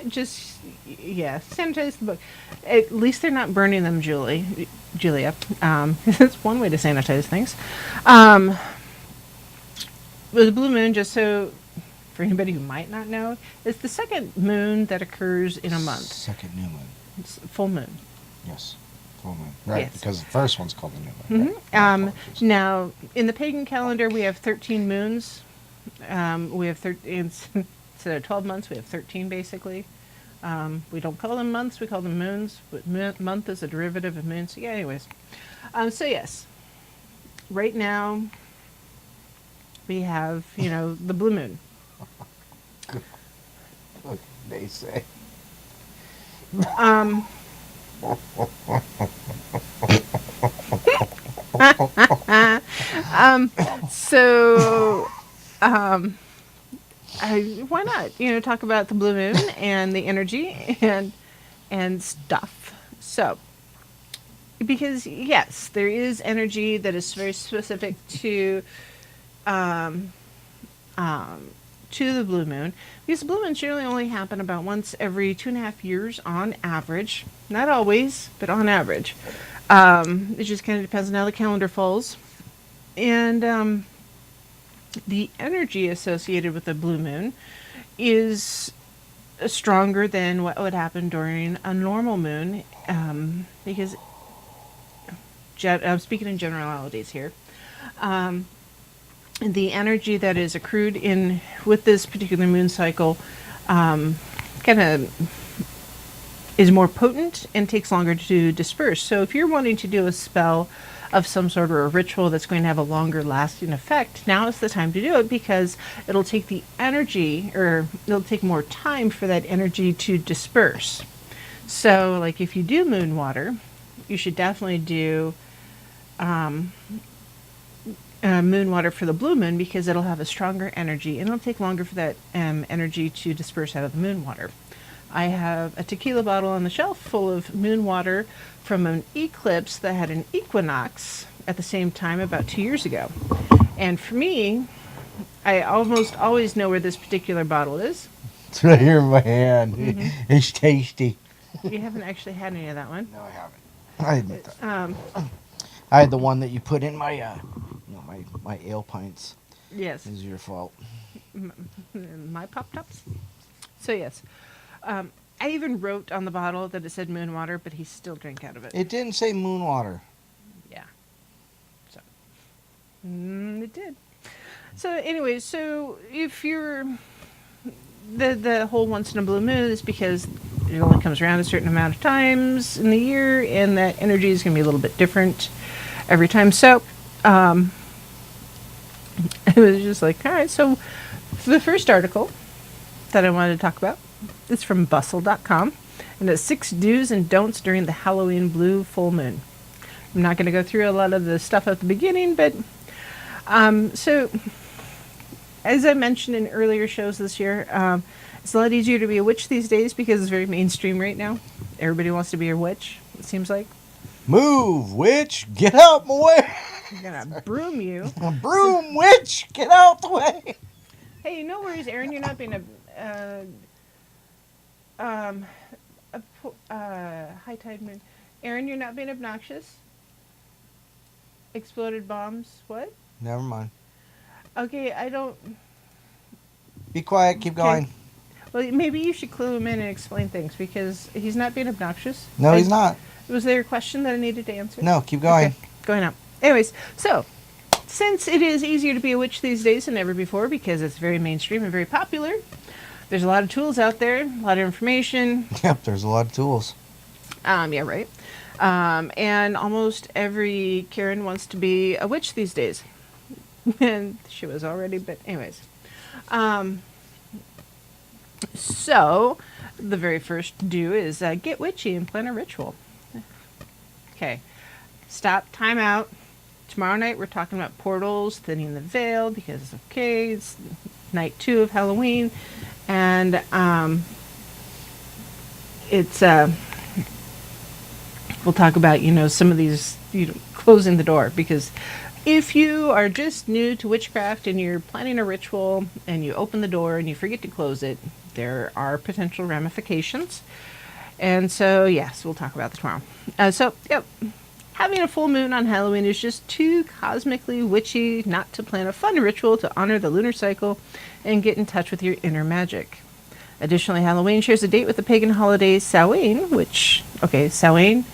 [SPEAKER 2] just sanitize the book. At least they're not burning them, Julia. That's one way to sanitize things. With the blue moon, just so for anybody who might not know, it's the second moon that occurs in a month.
[SPEAKER 3] Second new moon.
[SPEAKER 2] It's full moon.
[SPEAKER 3] Yes. Full moon. Right,
[SPEAKER 2] Yes.
[SPEAKER 3] because the first one's called the new moon. Right. My apologies.
[SPEAKER 2] Now, in the pagan calendar, we have 13 moons. We have 13, instead of 12 months, we have 13 basically. We don't call them months, we call them moons. But month is a derivative of moon. So yeah, anyways. So yes, right now we have, you know, the blue moon.
[SPEAKER 3] What they say.
[SPEAKER 2] So, why not? You know, talk about the blue moon and the energy and stuff. So, because yes, there is energy that is very specific to the blue moon, because the blue moons generally only happen about once every 2.5 years on average. Not always, but on average. It just kind of depends on how the calendar falls. And the energy associated with the blue moon is stronger than what would happen during a normal moon, because I'm speaking in generalities here. The energy that is accrued in with this particular moon cycle kind of is more potent and takes longer to disperse. So if you're wanting to do a spell of some sort or a ritual that's going to have a longer lasting effect, now is the time to do it, because it'll take the energy, or it'll take more time for that energy to disperse. So like if you do moon water, you should definitely do moon water for the blue moon, because it'll have a stronger energy and it'll take longer for that energy to disperse out of the moon water. I have a tequila bottle on the shelf full of moon water from an eclipse that had an equinox at the same time about 2 years ago. And for me, I almost always know where this particular bottle is.
[SPEAKER 3] It's right here in my hand.
[SPEAKER 2] Mm-hmm.
[SPEAKER 3] It's tasty.
[SPEAKER 2] You haven't actually had any of that one.
[SPEAKER 3] No, I haven't. I admit that.
[SPEAKER 2] Um,
[SPEAKER 3] I had the one that you put in my, my ale pints.
[SPEAKER 2] yes.
[SPEAKER 3] It was your fault.
[SPEAKER 2] My pop tops. So yes, I even wrote on the bottle that it said moon water, but he still drank out of it.
[SPEAKER 3] It didn't say moon water.
[SPEAKER 2] Yeah. So it did. So anyway, so if you're the whole once in a blue moon is because it only comes around a certain amount of times in the year, and that energy is going to be a little bit different every time. So it was just like, all right. So the first article that I wanted to talk about is from bustle.com, and it's 6 do's and don'ts during the Halloween blue full moon. I'm not going to go through a lot of the stuff at the beginning, but so as I mentioned in earlier shows this year, it's a lot easier to be a witch these days because it's very mainstream right now. Everybody wants to be a witch, it seems like.
[SPEAKER 3] Move, witch! Get out my way!
[SPEAKER 2] I'm gonna broom you.
[SPEAKER 3] Broom, witch! Get out the way!
[SPEAKER 2] Hey, no worries, Aaron. You're not being high tide moon. Aaron, you're not being obnoxious. Exploded bombs. What?
[SPEAKER 3] Never mind.
[SPEAKER 2] Okay, I don't.
[SPEAKER 3] Be quiet. Keep going.
[SPEAKER 2] Well, maybe you should clue him in and explain things because he's not being obnoxious.
[SPEAKER 3] No, he's not.
[SPEAKER 2] Was there a question that I needed to answer?
[SPEAKER 3] No, keep going.
[SPEAKER 2] Okay, going up. Anyways, so since it is easier to be a witch these days than ever before because it's very mainstream and very popular, there's a lot of tools out there, a lot of information.
[SPEAKER 3] Yep, there's a lot of tools.
[SPEAKER 2] Yeah, right. And almost every Karen wants to be a witch these days. And she was already, but anyways. So, the very first do is get witchy and plan a ritual. Okay. Stop, time out. Tomorrow night we're talking about portals, thinning the veil, because, okay, it's night 2 of Halloween. And it's, we'll talk about, some of these, closing the door, because if you are just new to witchcraft and you're planning a ritual and you open the door and you forget to close it, there are potential ramifications. And so, yes, we'll talk about that tomorrow. Yep, having a full moon on Halloween is just too cosmically witchy not to plan a fun ritual to honor the lunar cycle and get in touch with your inner magic. Additionally, Halloween shares a date with the pagan holiday Samhain, Samhain.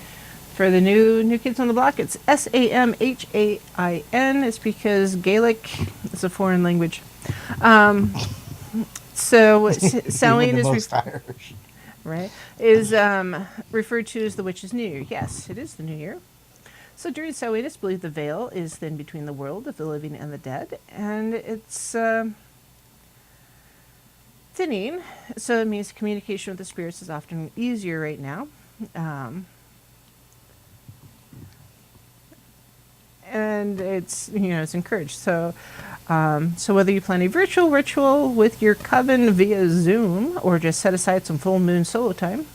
[SPEAKER 2] For the new kids on the block, it's Samhain. It's because Gaelic is a foreign language. So Samhain is
[SPEAKER 3] Irish.
[SPEAKER 2] Right, is referred to as the witch's new year. Yes, it is the new year. So during Samhain, it's believed the veil is then between the world of the living and the dead, and it's thinning. So it means communication with the spirits is often easier right now. And it's it's encouraged. So whether you plan a virtual ritual with your coven via Zoom or just set aside some full moon solo time,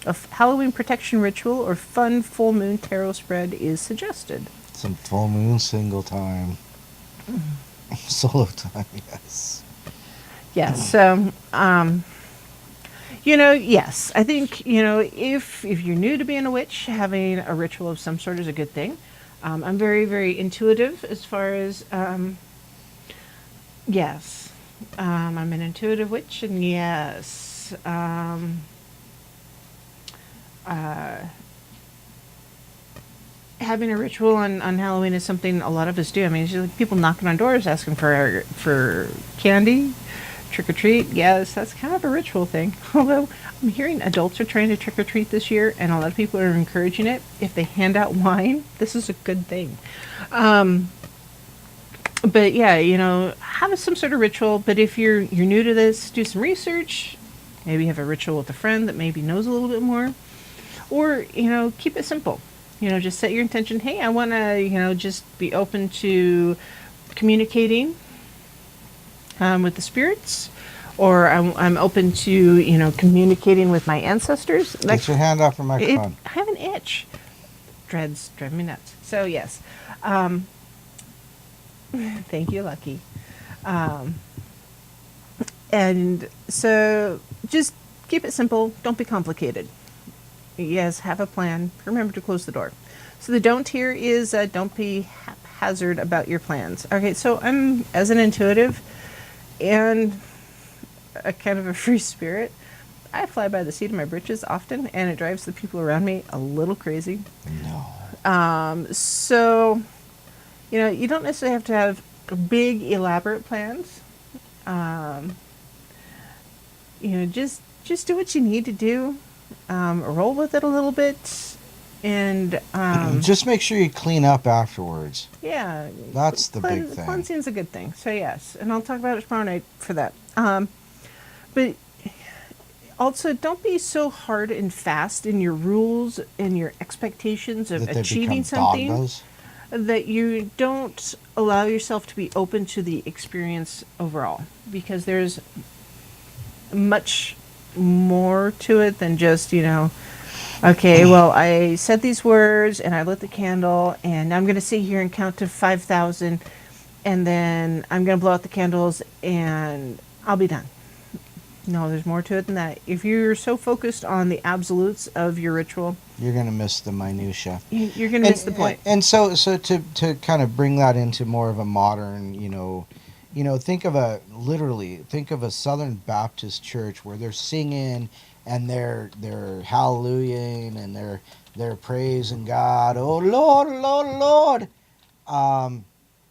[SPEAKER 2] a Halloween protection ritual or fun full moon tarot spread is suggested.
[SPEAKER 3] Some full moon single time. Solo time, yes.
[SPEAKER 2] Yes. So yes, I think if you're new to being a witch, having a ritual of some sort is a good thing. I'm very, very intuitive as far as, yes, I'm an intuitive witch, and yes, having a ritual on Halloween is something a lot of us do. I mean, it's just like people knocking on doors asking for candy, trick or treat. Yes, that's kind of a ritual thing. Although I'm hearing adults are trying to trick or treat this year, and a lot of people are encouraging it. If they hand out wine, this is a good thing. But yeah, have some sort of ritual. But if you're new to this, do some research. Maybe have a ritual with a friend that maybe knows a little bit more, or keep it simple. Just set your intention. Hey, I want to just be open to communicating with the spirits, or I'm open to communicating with my ancestors.
[SPEAKER 3] Get your hand off your microphone.
[SPEAKER 2] I have an itch. Dreads drive me nuts. So yes, thank you, Lucky. And so just keep it simple. Don't be complicated. Yes, have a plan. Remember to close the door. So the don't here is don't be haphazard about your plans. Okay, so I'm as an intuitive and a kind of a free spirit. I fly by the seat of my britches often, and it drives the people around me a little crazy.
[SPEAKER 3] No.
[SPEAKER 2] So, you don't necessarily have to have big, elaborate plans. Just do what you need to do. Roll with it a little bit, and
[SPEAKER 3] just make sure you clean up afterwards.
[SPEAKER 2] yeah,
[SPEAKER 3] That's the big thing.
[SPEAKER 2] Cleansing's a good thing. So yes, and I'll talk about it tomorrow night for that. But also, don't be so hard and fast in your rules and your expectations of
[SPEAKER 3] That they
[SPEAKER 2] achieving
[SPEAKER 3] become
[SPEAKER 2] something
[SPEAKER 3] dogmas.
[SPEAKER 2] that you don't allow yourself to be open to the experience overall, because there's much more to it than just, okay, well, I said these words and I lit the candle and now I'm going to sit here and count to 5,000 and then I'm going to blow out the candles and I'll be done. No, there's more to it than that. If you're so focused on the absolutes of your ritual,
[SPEAKER 3] you're going to miss the minutia.
[SPEAKER 2] You're going to miss the point.
[SPEAKER 3] And so to kind of bring that into more of a modern, think of a Southern Baptist church where they're singing and they're hallelujahing and they're praising God. Oh Lord, Lord, Lord.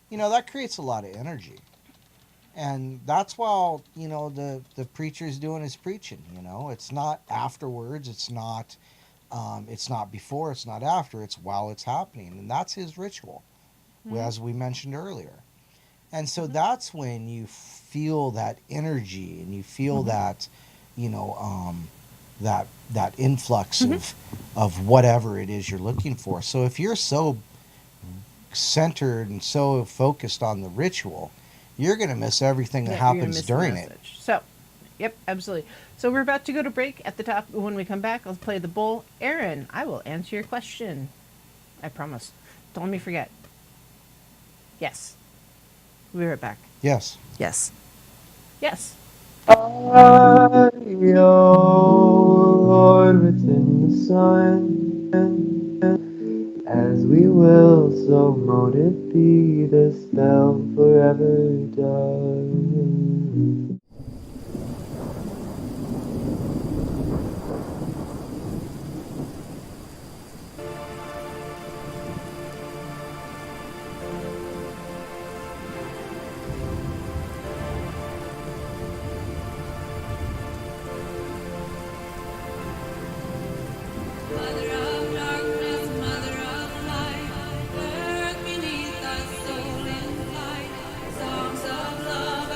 [SPEAKER 3] That creates a lot of energy. And that's while, the preacher's doing his preaching, It's not afterwards, it's not before, it's not after, it's while it's happening. And that's his ritual, as we mentioned earlier. And so that's when you feel that energy and you feel that, that influx of whatever it is you're looking for. So if you're so centered and so focused on the ritual, you're going to miss everything that happens during it.
[SPEAKER 2] So, yep, absolutely. So we're about to go to break. At the top, when we come back, I'll play the bowl. Aaron, I will answer your question. I promise. Don't let me forget. Yes. We'll be right back.
[SPEAKER 3] Yes.
[SPEAKER 2] Yes. Yes.
[SPEAKER 1] I, O Lord, within the sun, as we will, so mote it be, the spell forever done.
[SPEAKER 4] Mother of darkness, mother of light, earth beneath thy soul in flight, songs of love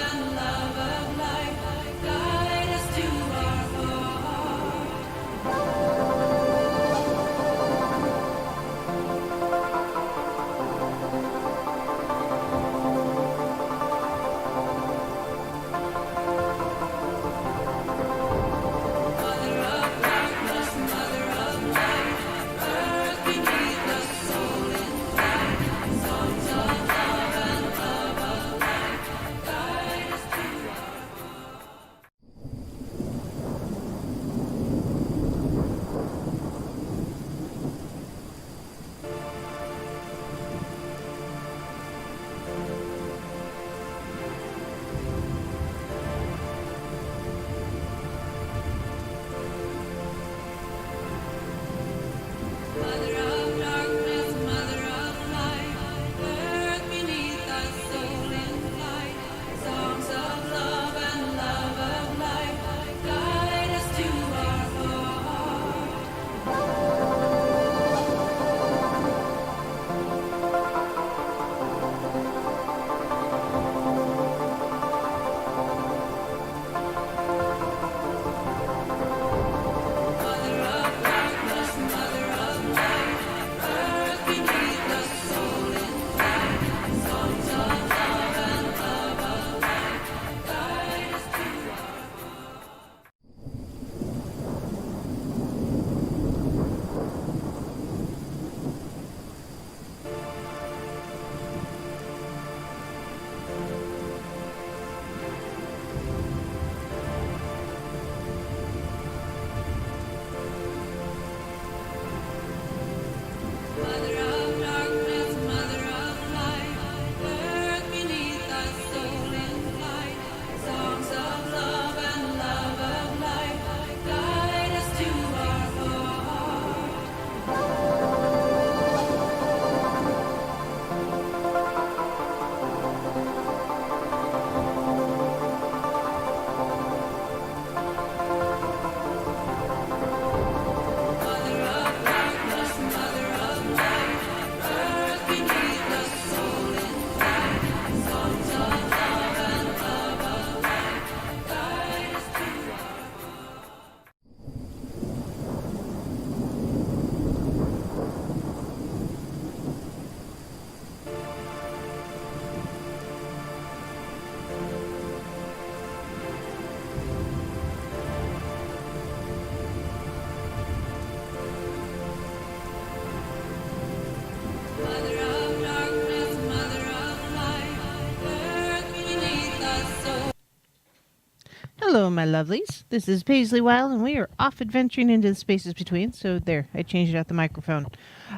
[SPEAKER 2] Hello, my lovelies. This is Paisley Wild, and we are off adventuring into the spaces between. So there, I changed out the microphone.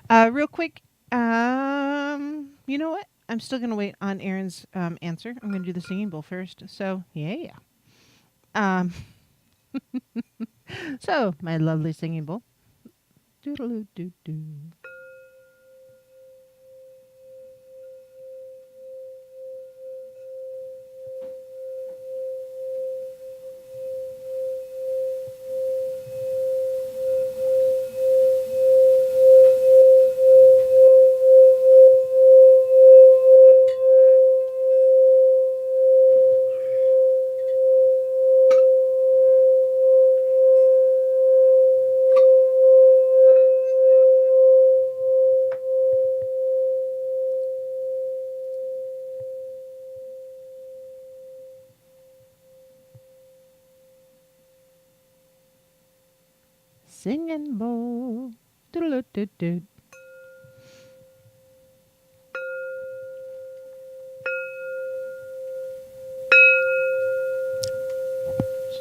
[SPEAKER 2] Real quick, you know what? I'm still going to wait on Aaron's answer. I'm going to do the singing bowl first. So, yeah. So, my lovely singing bowl. Doodle-oo-doo-doo. Singing bowl. Doodle-oo-doo-doo.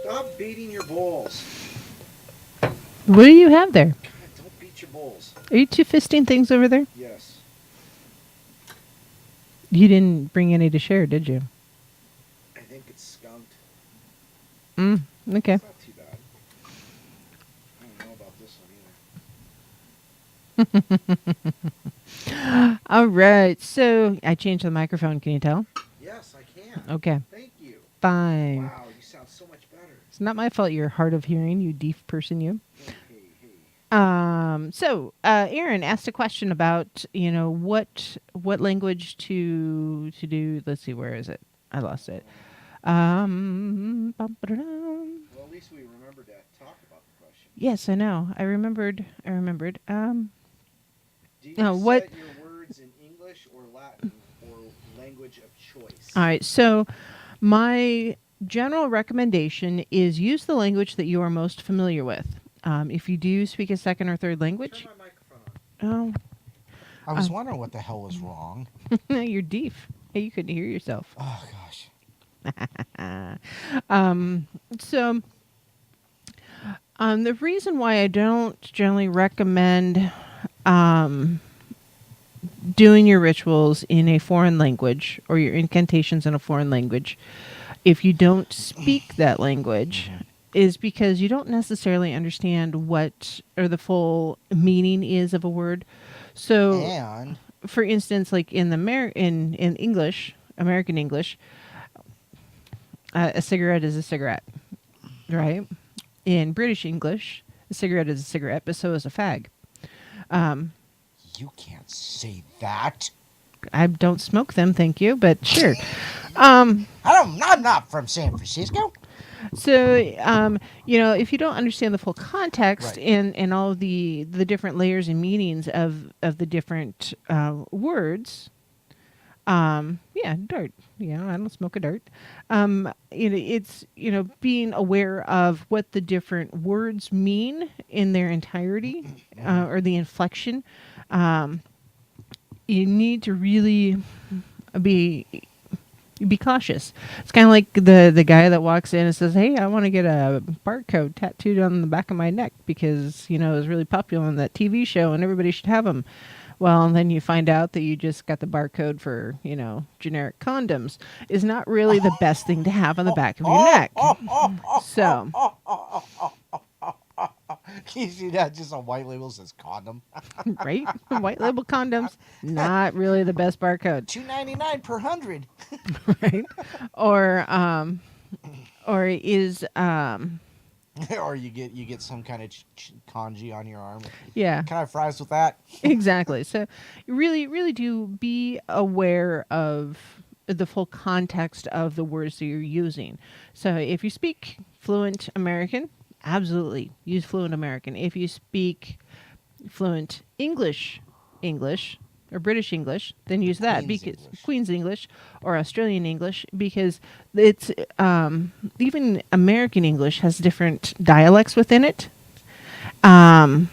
[SPEAKER 3] Stop beating your bowls.
[SPEAKER 2] What do you have there?
[SPEAKER 3] God, don't beat your bowls.
[SPEAKER 2] Are you two fisting things over there?
[SPEAKER 3] Yes.
[SPEAKER 2] You didn't bring any to share, did you?
[SPEAKER 3] I think it's skunked.
[SPEAKER 2] Okay.
[SPEAKER 3] It's not too bad. I don't know about this one either.
[SPEAKER 2] All right. So I changed the microphone. Can you tell?
[SPEAKER 3] Yes, I can.
[SPEAKER 2] Okay.
[SPEAKER 3] Thank you.
[SPEAKER 2] Fine.
[SPEAKER 3] Wow, you sound so much better.
[SPEAKER 2] It's not my fault you're hard of hearing, you deaf person, you.
[SPEAKER 3] Hey.
[SPEAKER 2] So Aaron asked a question about, what language to do. Let's see, where is it? I lost it. Bum, ba-da-dum.
[SPEAKER 3] Well, at least we remembered to talk about the question.
[SPEAKER 2] Yes, I know. I remembered.
[SPEAKER 3] Do you
[SPEAKER 2] what?
[SPEAKER 3] set your words in English or Latin or language of choice?
[SPEAKER 2] All right. So my general recommendation is use the language that you are most familiar with. If you do speak a second or third language,
[SPEAKER 3] Turn my microphone on.
[SPEAKER 2] oh,
[SPEAKER 3] I was wondering what the hell was wrong.
[SPEAKER 2] you're deaf. Hey, you couldn't hear yourself.
[SPEAKER 3] Oh, gosh.
[SPEAKER 2] So the reason why I don't generally recommend doing your rituals in a foreign language or your incantations in a foreign language, if you don't speak that language, is because you don't necessarily understand what or the full meaning is of a word. So,
[SPEAKER 3] And
[SPEAKER 2] for instance, like in in English, American English, a cigarette is a cigarette, right? In British English, a cigarette is a cigarette, but so is a fag.
[SPEAKER 3] you can't say that.
[SPEAKER 2] I don't smoke them, thank you, but sure.
[SPEAKER 3] I'm not from San Francisco.
[SPEAKER 2] So, if you don't understand the full context
[SPEAKER 3] Right.
[SPEAKER 2] and all of the different layers and meanings of the different words, dart. Yeah, I don't smoke a dart. It's being aware of what the different words mean in their entirety or the inflection. You need to really be cautious. It's kind of like the guy that walks in and says, "Hey, I want to get a barcode tattooed on the back of my neck because it was really popular on that TV show and everybody should have them." Well, and then you find out that you just got the barcode for generic condoms is not really the best thing to have on the back of your neck. So,
[SPEAKER 3] You see that? Just a white label says condom.
[SPEAKER 2] right? White label condoms, not really the best barcode.
[SPEAKER 3] $2.99 per 100.
[SPEAKER 2] Right? Or is
[SPEAKER 3] Or you get some kind of kanji on your arm.
[SPEAKER 2] yeah,
[SPEAKER 3] Can I have fries with that?
[SPEAKER 2] exactly. So you really do be aware of the full context of the words that you're using. So if you speak fluent American, absolutely use fluent American. If you speak fluent English or British English, then use that because Queen's English or Australian English, because it's even American English has different dialects within it. And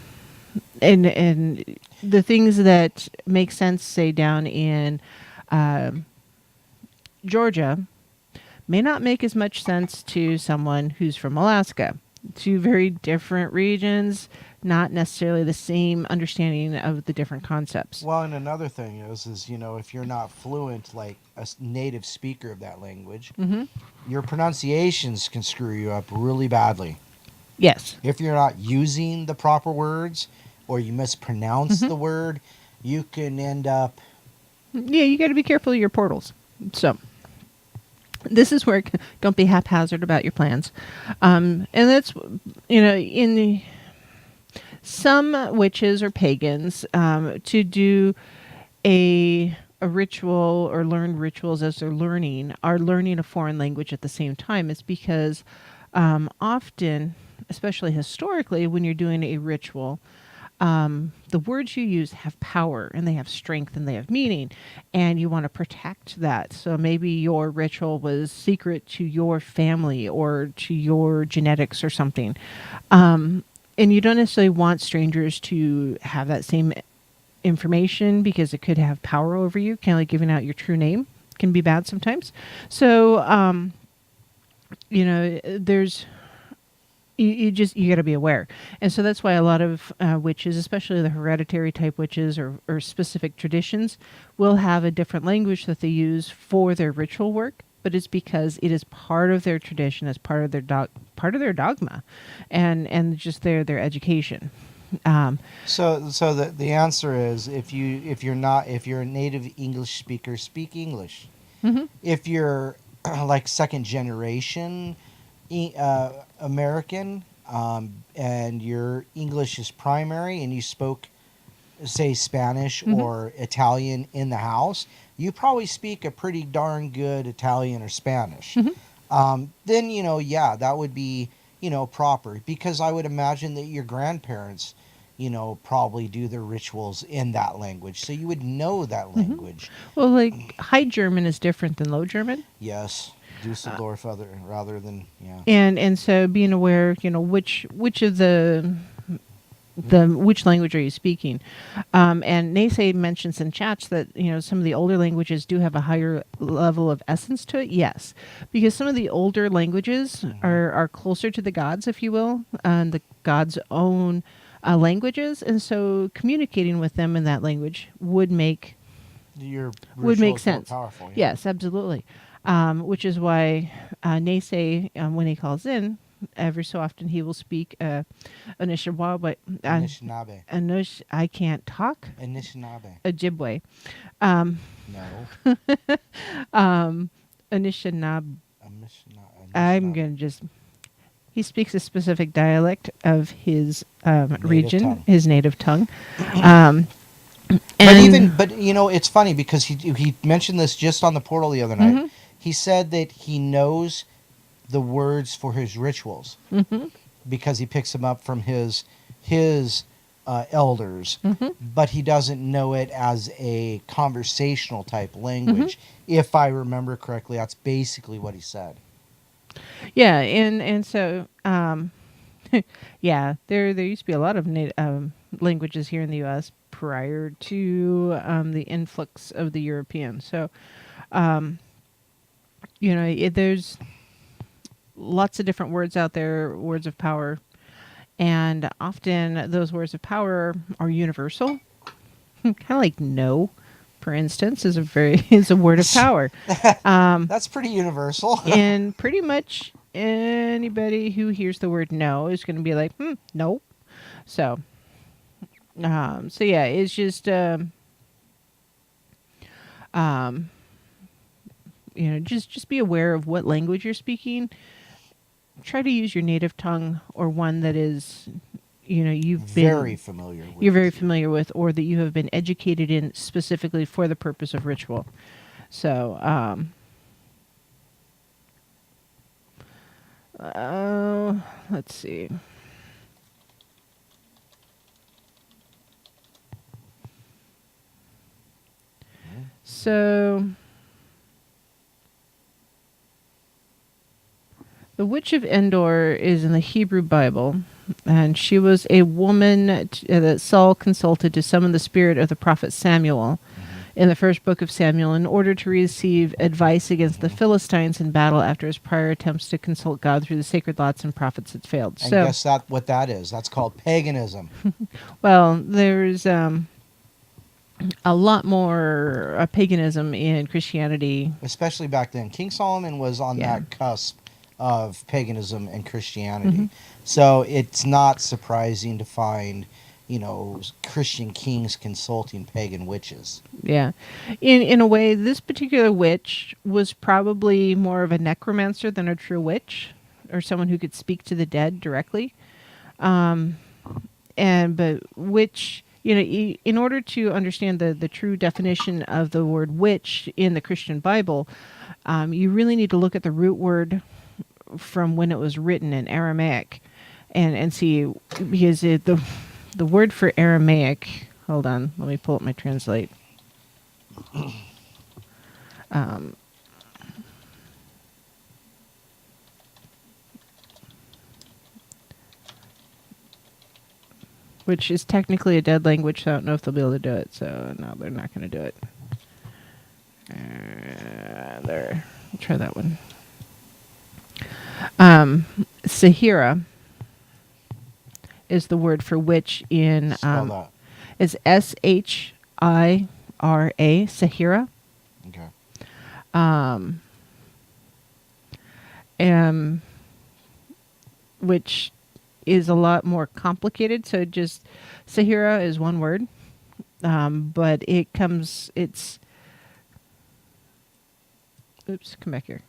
[SPEAKER 2] the things that make sense, say down in Georgia, may not make as much sense to someone who's from Alaska. Two very different regions, not necessarily the same understanding of the different concepts.
[SPEAKER 3] Well, and another thing is if you're not fluent, like a native speaker of that language, your pronunciations can screw you up really badly.
[SPEAKER 2] Yes.
[SPEAKER 3] If you're not using the proper words or you mispronounce the word, you can end up.
[SPEAKER 2] Yeah, you got to be careful of your portals. So this is where don't be haphazard about your plans. And that's, in the, some witches or pagans, to do a ritual or learn rituals as they're learning, are learning a foreign language at the same time. It's because often, especially historically, when you're doing a ritual, the words you use have power and they have strength and they have meaning, and you want to protect that. So maybe your ritual was secret to your family or to your genetics or something. And you don't necessarily want strangers to have that same information because it could have power over you. Kind of like giving out your true name can be bad sometimes. So, there's... You got to be aware. And so that's why a lot of witches, especially the hereditary type witches or specific traditions, will have a different language that they use for their ritual work, but it's because it is part of their tradition, as part of their dogma, and just their education.
[SPEAKER 3] So the answer is if you're a native English speaker, speak English. If you're like second generation American, and your English is primary, and you spoke, say, Spanish or Italian in the house, you probably speak a pretty darn good Italian or Spanish. Then that would be proper, because I would imagine that your grandparents probably do their rituals in that language, so you would know that language.
[SPEAKER 2] Well, like High German is different than Low German.
[SPEAKER 3] Yes. Dusseldorf rather than
[SPEAKER 2] and so being aware, which of the which language are you speaking, and Naysay mentions in chats that some of the older languages do have a higher level of essence to it. Yes, because some of the older languages are closer to the gods, if you will, and the gods' own languages, and so communicating with them in that language would make sense.
[SPEAKER 3] Powerful, yeah.
[SPEAKER 2] Yes, absolutely. Which is why Naysay, when he calls in, every so often he will speak Anishinaabe. I can't talk.
[SPEAKER 3] Anishinaabe.
[SPEAKER 2] Ojibwe.
[SPEAKER 3] No.
[SPEAKER 2] Anishinaabe. I'm going to just... He speaks a specific dialect of his region, his native tongue.
[SPEAKER 3] But it's funny because he mentioned this just on the portal the other night. He said that he knows the words for his rituals because he picks them up from his elders, but he doesn't know it as a conversational type language. If I remember correctly, that's basically what he said.
[SPEAKER 2] Yeah, and so yeah, there used to be a lot of languages here in the U.S. prior to the influx of the Europeans. So, there's lots of different words out there, words of power, and often those words of power are universal. Kind of like no, for instance, is a word of power.
[SPEAKER 3] That's pretty universal.
[SPEAKER 2] And pretty much anybody who hears the word no is going to be like, no. So yeah, it's just, just be aware of what language you're speaking. Try to use your native tongue, or one that is, you're very familiar with, or that you have been educated in specifically for the purpose of ritual. So, let's see. So, the Witch of Endor is in the Hebrew Bible, and she was a woman that Saul consulted to summon the spirit of the prophet Samuel in the first book of Samuel in order to receive advice against the Philistines in battle after his prior attempts to consult God through the sacred lots and prophets had failed.
[SPEAKER 3] And
[SPEAKER 2] So,
[SPEAKER 3] guess what that is? That's called paganism.
[SPEAKER 2] well, there's a lot more paganism in Christianity.
[SPEAKER 3] Especially back then. King Solomon was on
[SPEAKER 2] Yeah.
[SPEAKER 3] that cusp of paganism and Christianity. So it's not surprising to find, Christian kings consulting pagan witches.
[SPEAKER 2] Yeah. In a way, this particular witch was probably more of a necromancer than a true witch or someone who could speak to the dead directly. But witch, in order to understand the true definition of the word witch in the Christian Bible, you really need to look at the root word from when it was written in Aramaic and see, because the word for Aramaic, hold on, let me pull up my translate. Which is technically a dead language, so I don't know if they'll be able to do it. So, no, they're not going to do it. There. I'll try that one. Sahira is the word for witch in...
[SPEAKER 3] Spell that.
[SPEAKER 2] Is Shira, Sahira.
[SPEAKER 3] Okay.
[SPEAKER 2] Which is a lot more complicated. So just Sahira is one word, but it's. Oops, come back here.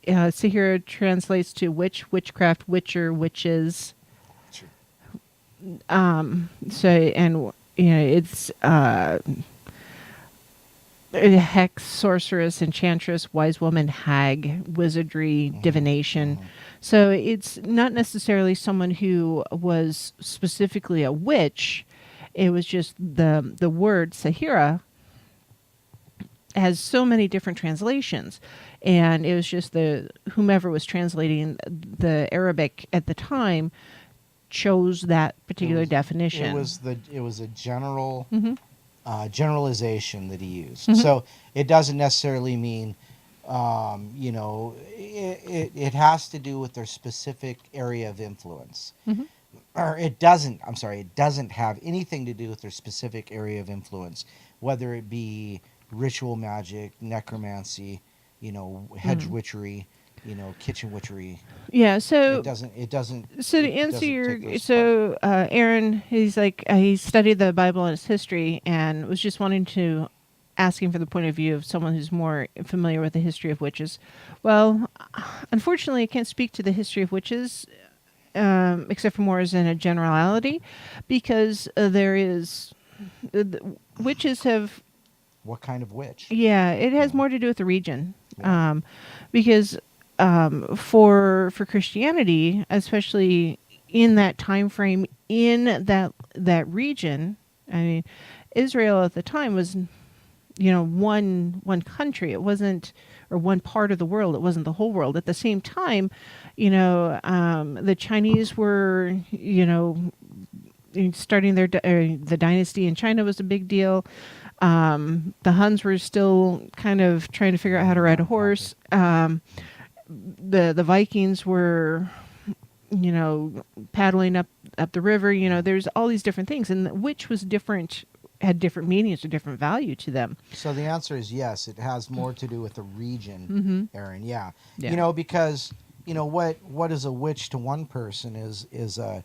[SPEAKER 2] Sahira translates to witch, witchcraft, witcher, witches.
[SPEAKER 3] Sure.
[SPEAKER 2] It's hex, sorceress, enchantress, wise woman, hag, wizardry, divination. So it's not necessarily someone who was specifically a witch. It was just the word Sahira has so many different translations, and it was just whomever was translating the Arabic at the time chose that particular definition.
[SPEAKER 3] It was a general generalization that he used. So it doesn't necessarily mean, it has to do with their specific area of influence. Or it doesn't have anything to do with their specific area of influence, whether it be ritual magic, necromancy, hedge witchery, kitchen witchery.
[SPEAKER 2] Yeah, so
[SPEAKER 3] it doesn't.
[SPEAKER 2] So to answer Aaron, he's like he studied the Bible and its history, and was just wanting to asking for the point of view of someone who's more familiar with the history of witches. Well, unfortunately, I can't speak to the history of witches, except for more as in a generality, because there is witches have.
[SPEAKER 3] What kind of witch?
[SPEAKER 2] Yeah, it has more to do with the region, because. For Christianity, especially in that time frame, in that region, I mean, Israel at the time was, one country. It wasn't, or one part of the world. It wasn't the whole world. At the same time, the Chinese were, starting the dynasty in China was a big deal. The Huns were still kind of trying to figure out how to ride a horse. The Vikings were, paddling up the river. There's all these different things, and which was different, had different meanings or different value to them.
[SPEAKER 3] So the answer is yes. It has more to do with the region, Aaron. Yeah. Because what is a witch to one person is a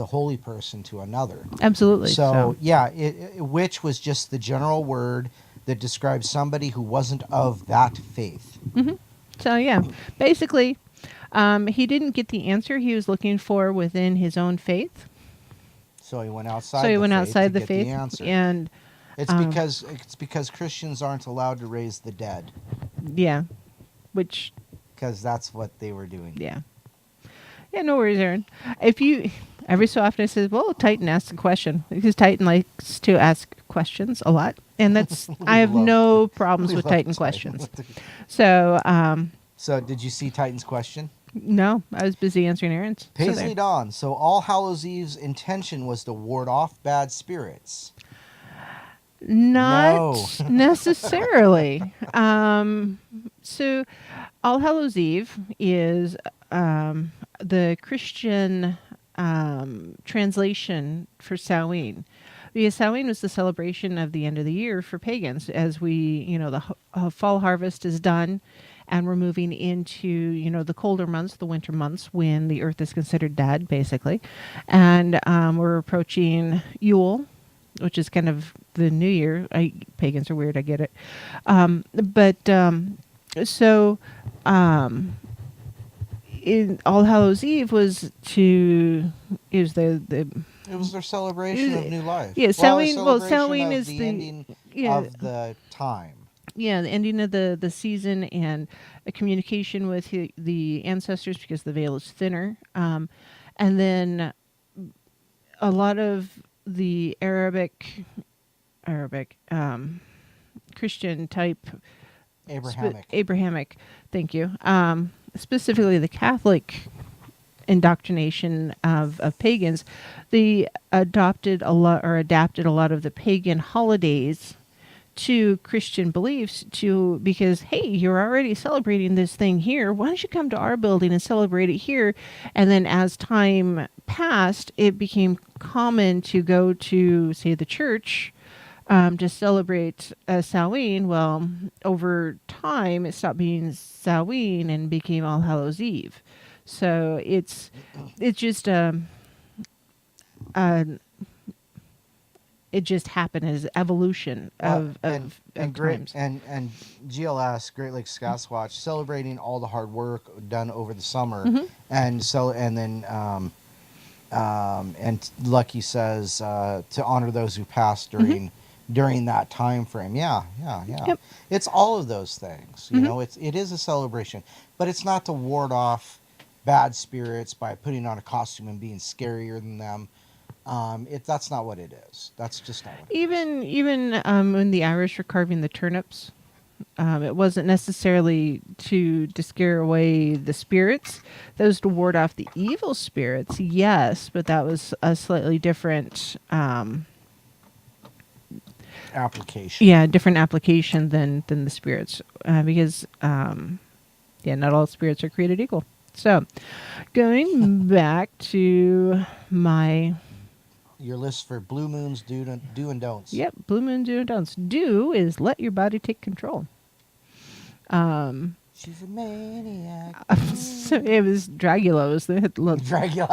[SPEAKER 3] holy person to another.
[SPEAKER 2] Absolutely.
[SPEAKER 3] So yeah, witch was just the general word that describes somebody who wasn't of that faith.
[SPEAKER 2] So yeah, basically, he didn't get the answer he was looking for within his own faith.
[SPEAKER 3] So he went outside.
[SPEAKER 2] The faith,
[SPEAKER 3] the answer.
[SPEAKER 2] And
[SPEAKER 3] it's because Christians aren't allowed to raise the dead.
[SPEAKER 2] Yeah, because
[SPEAKER 3] that's what they were doing.
[SPEAKER 2] Yeah, no worries, Aaron. Every so often I say, well, Titan asks a question, because Titan likes to ask questions a lot, and that's I have no problems with Titan questions. So
[SPEAKER 3] so did you see Titan's question?
[SPEAKER 2] No, I was busy answering errands. So
[SPEAKER 3] Paisley
[SPEAKER 2] there.
[SPEAKER 3] Dawn. So All Hallows Eve's intention was to ward off bad spirits.
[SPEAKER 2] Not
[SPEAKER 3] No.
[SPEAKER 2] necessarily. So, All Hallows Eve is the Christian translation for Samhain. Because Samhain was the celebration of the end of the year for pagans, as the fall harvest is done, and we're moving into the colder months, the winter months, when the earth is considered dead, basically, and we're approaching Yule, which is kind of the new year. Pagans are weird, I get it, so in All Hallows Eve was the
[SPEAKER 3] It was their celebration of new life.
[SPEAKER 2] yeah, Samhain. Well,
[SPEAKER 3] celebration
[SPEAKER 2] Samhain
[SPEAKER 3] of
[SPEAKER 2] is
[SPEAKER 3] the
[SPEAKER 2] the
[SPEAKER 3] ending
[SPEAKER 2] yeah,
[SPEAKER 3] of the time.
[SPEAKER 2] yeah, the ending of the season, and a communication with the ancestors, because the veil is thinner, and then a lot of the Arabic Christian type Abrahamic, thank you, specifically the Catholic indoctrination of pagans. They adapted a lot of the pagan holidays to Christian beliefs, because, hey, you're already celebrating this thing here, why don't you come to our building and celebrate it here? And then as time passed, it became common to go to, say, the church to celebrate Samhain. Well, over time, it stopped being Samhain and became All Hallows Eve. So it's just it just happened as evolution of times.
[SPEAKER 3] And GLS, Great Lakes Sasquatch, celebrating all the hard work done over the summer, and Lucky says to honor those who passed during that time frame. Yeah.
[SPEAKER 2] Yep.
[SPEAKER 3] It's all of those things. You know, it is a celebration, but it's not to ward off bad spirits by putting on a costume and being scarier than them. That's not what it is. That's just not what it is.
[SPEAKER 2] Even when the Irish were carving the turnips, it wasn't necessarily to scare away the spirits. That was to ward off the evil spirits, yes, but that was a slightly different
[SPEAKER 3] application.
[SPEAKER 2] Yeah, different application than the spirits, because not all spirits are created equal. So, going back to
[SPEAKER 3] your list for blue moons, do and don'ts.
[SPEAKER 2] Yep, blue moon, do and don'ts. Do is let your body take control.
[SPEAKER 3] She's a maniac.
[SPEAKER 2] So it was Dragula. Was the
[SPEAKER 3] Dragula.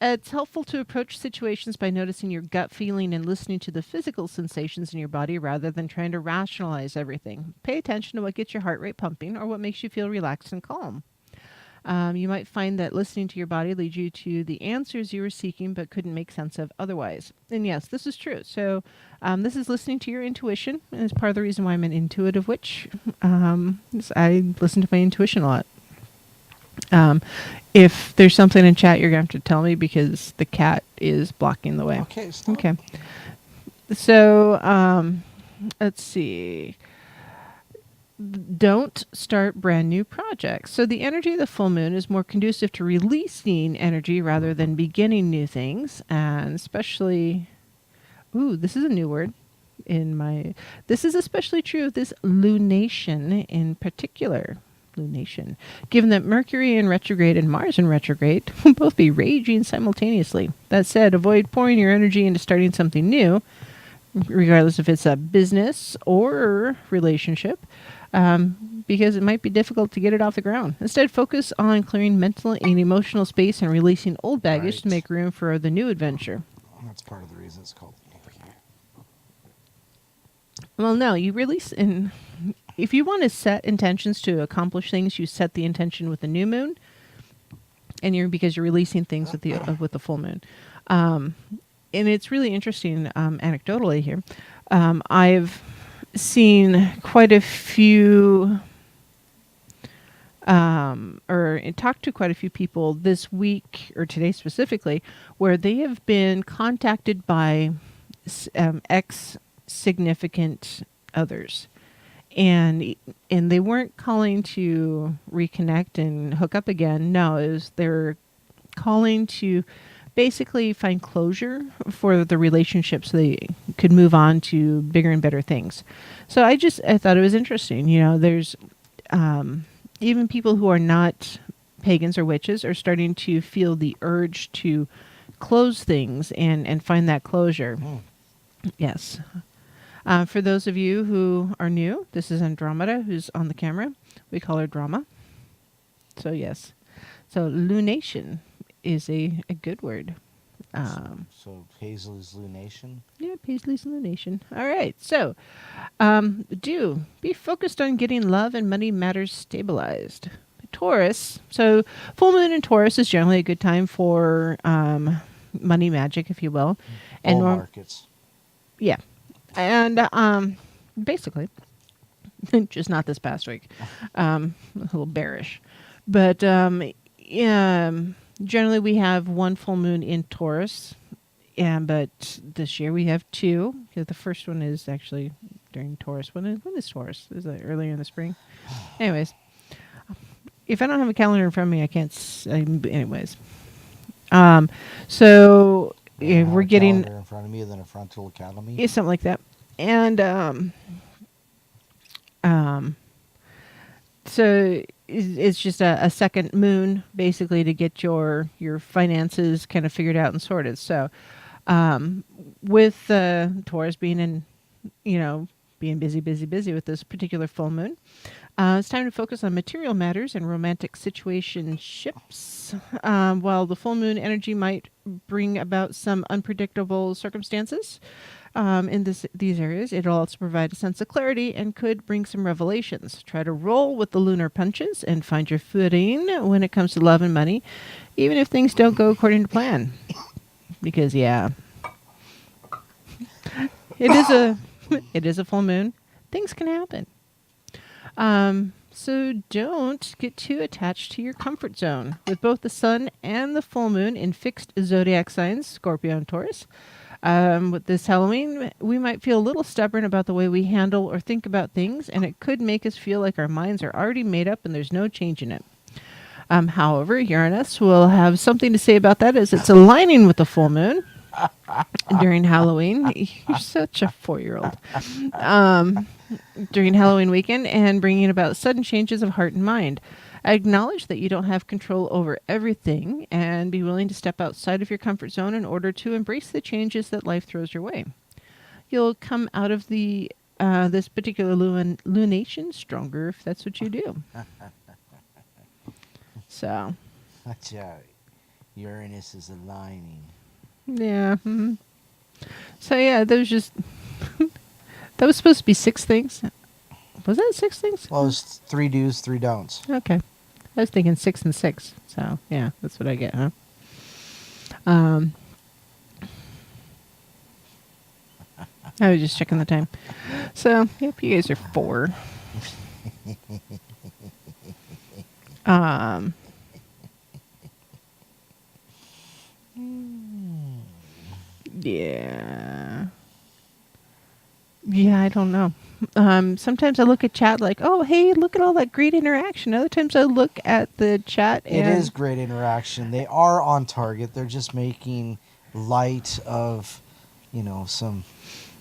[SPEAKER 2] It's helpful to approach situations by noticing your gut feeling and listening to the physical sensations in your body rather than trying to rationalize everything. Pay attention to what gets your heart rate pumping or what makes you feel relaxed and calm. You might find that listening to your body leads you to the answers you were seeking but couldn't make sense of otherwise. And yes, this is true. So this is listening to your intuition, and it's part of the reason why I'm an intuitive witch. I listen to my intuition a lot. If there's something in chat, you're going to have to tell me because the cat is blocking the way.
[SPEAKER 3] Okay, stop.
[SPEAKER 2] Okay. So let's see. Don't start brand new projects. So the energy of the full moon is more conducive to releasing energy rather than beginning new things, and especially, this is a new word this is especially true of this lunation in particular. Lunation. Given that Mercury in retrograde and Mars in retrograde will both be raging simultaneously. That said, avoid pouring your energy into starting something new, regardless if it's a business or relationship, because it might be difficult to get it off the ground. Instead, focus on clearing mental and emotional space and releasing old baggage to make room for the new adventure.
[SPEAKER 3] That's part of the reason it's called New Year.
[SPEAKER 2] Well, no, you release if you want to set intentions to accomplish things, you set the intention with the new moon, and because you're releasing things with the full moon. And it's really interesting, anecdotally here. I've seen quite a few, or talked to quite a few people this week, or today specifically, where they have been contacted by ex-significant others. and they weren't calling to reconnect and hook up again. No, they were calling to basically find closure for the relationship so they could move on to bigger and better things. So I thought it was interesting. There's even people who are not pagans or witches are starting to feel the urge to close things and find that closure. Yes. For those of you who are new, this is Andromeda, who's on the camera. We call her Drama. So yes. So lunation is a good word.
[SPEAKER 3] So Paisley's lunation.
[SPEAKER 2] Yeah, Paisley's lunation. All right. So do be focused on getting love and money matters stabilized. Taurus. So full moon in Taurus is generally a good time for money magic, if you will.
[SPEAKER 3] Bull markets.
[SPEAKER 2] Yeah. And basically, just not this past week. A little bearish. But generally we have one full moon in Taurus. But this year we have two. Because the first one is actually during Taurus. When is Taurus? Is it earlier in the spring? Anyways. If I don't have a calendar in front of me, I can't. Anyways. So we're getting
[SPEAKER 3] in front of me than a frontal academy.
[SPEAKER 2] Yeah, something like that. And so it's just a second moon, basically, to get your finances kind of figured out and sorted. So with Taurus being being busy with this particular full moon, it's time to focus on material matters and romantic situationships. While the full moon energy might bring about some unpredictable circumstances in these areas, it'll also provide a sense of clarity and could bring some revelations. Try to roll with the lunar punches and find your footing when it comes to love and money, even if things don't go according to plan. Because it is a full moon. Things can happen. So don't get too attached to your comfort zone. With both the sun and the full moon in fixed zodiac signs, Scorpio and Taurus, with this Halloween, we might feel a little stubborn about the way we handle or think about things, and it could make us feel like our minds are already made up and there's no change in it. However, Uranus will have something to say about that as it's aligning with the full moon during Halloween. You're such a 4-year-old. During Halloween weekend and bringing about sudden changes of heart and mind. Acknowledge that you don't have control over everything and be willing to step outside of your comfort zone in order to embrace the changes that life throws your way. You'll come out of the this particular lunation stronger if that's what you do. So.
[SPEAKER 3] Watch out. Uranus is aligning.
[SPEAKER 2] Yeah. Mm-hmm. So yeah, that was just... That was supposed to be 6 things. Was that 6 things?
[SPEAKER 3] Well, it was 3 do's, 3 don'ts.
[SPEAKER 2] Okay. I was thinking 6 and 6. So, yeah, that's what I get, huh? I was just checking the time. So, yep, you guys are 4. Yeah. Yeah, I don't know. Sometimes I look at chat like, oh, hey, look at all that great interaction. Other times I look at the chat and...
[SPEAKER 3] It is great interaction. They are on target. They're just making light of, some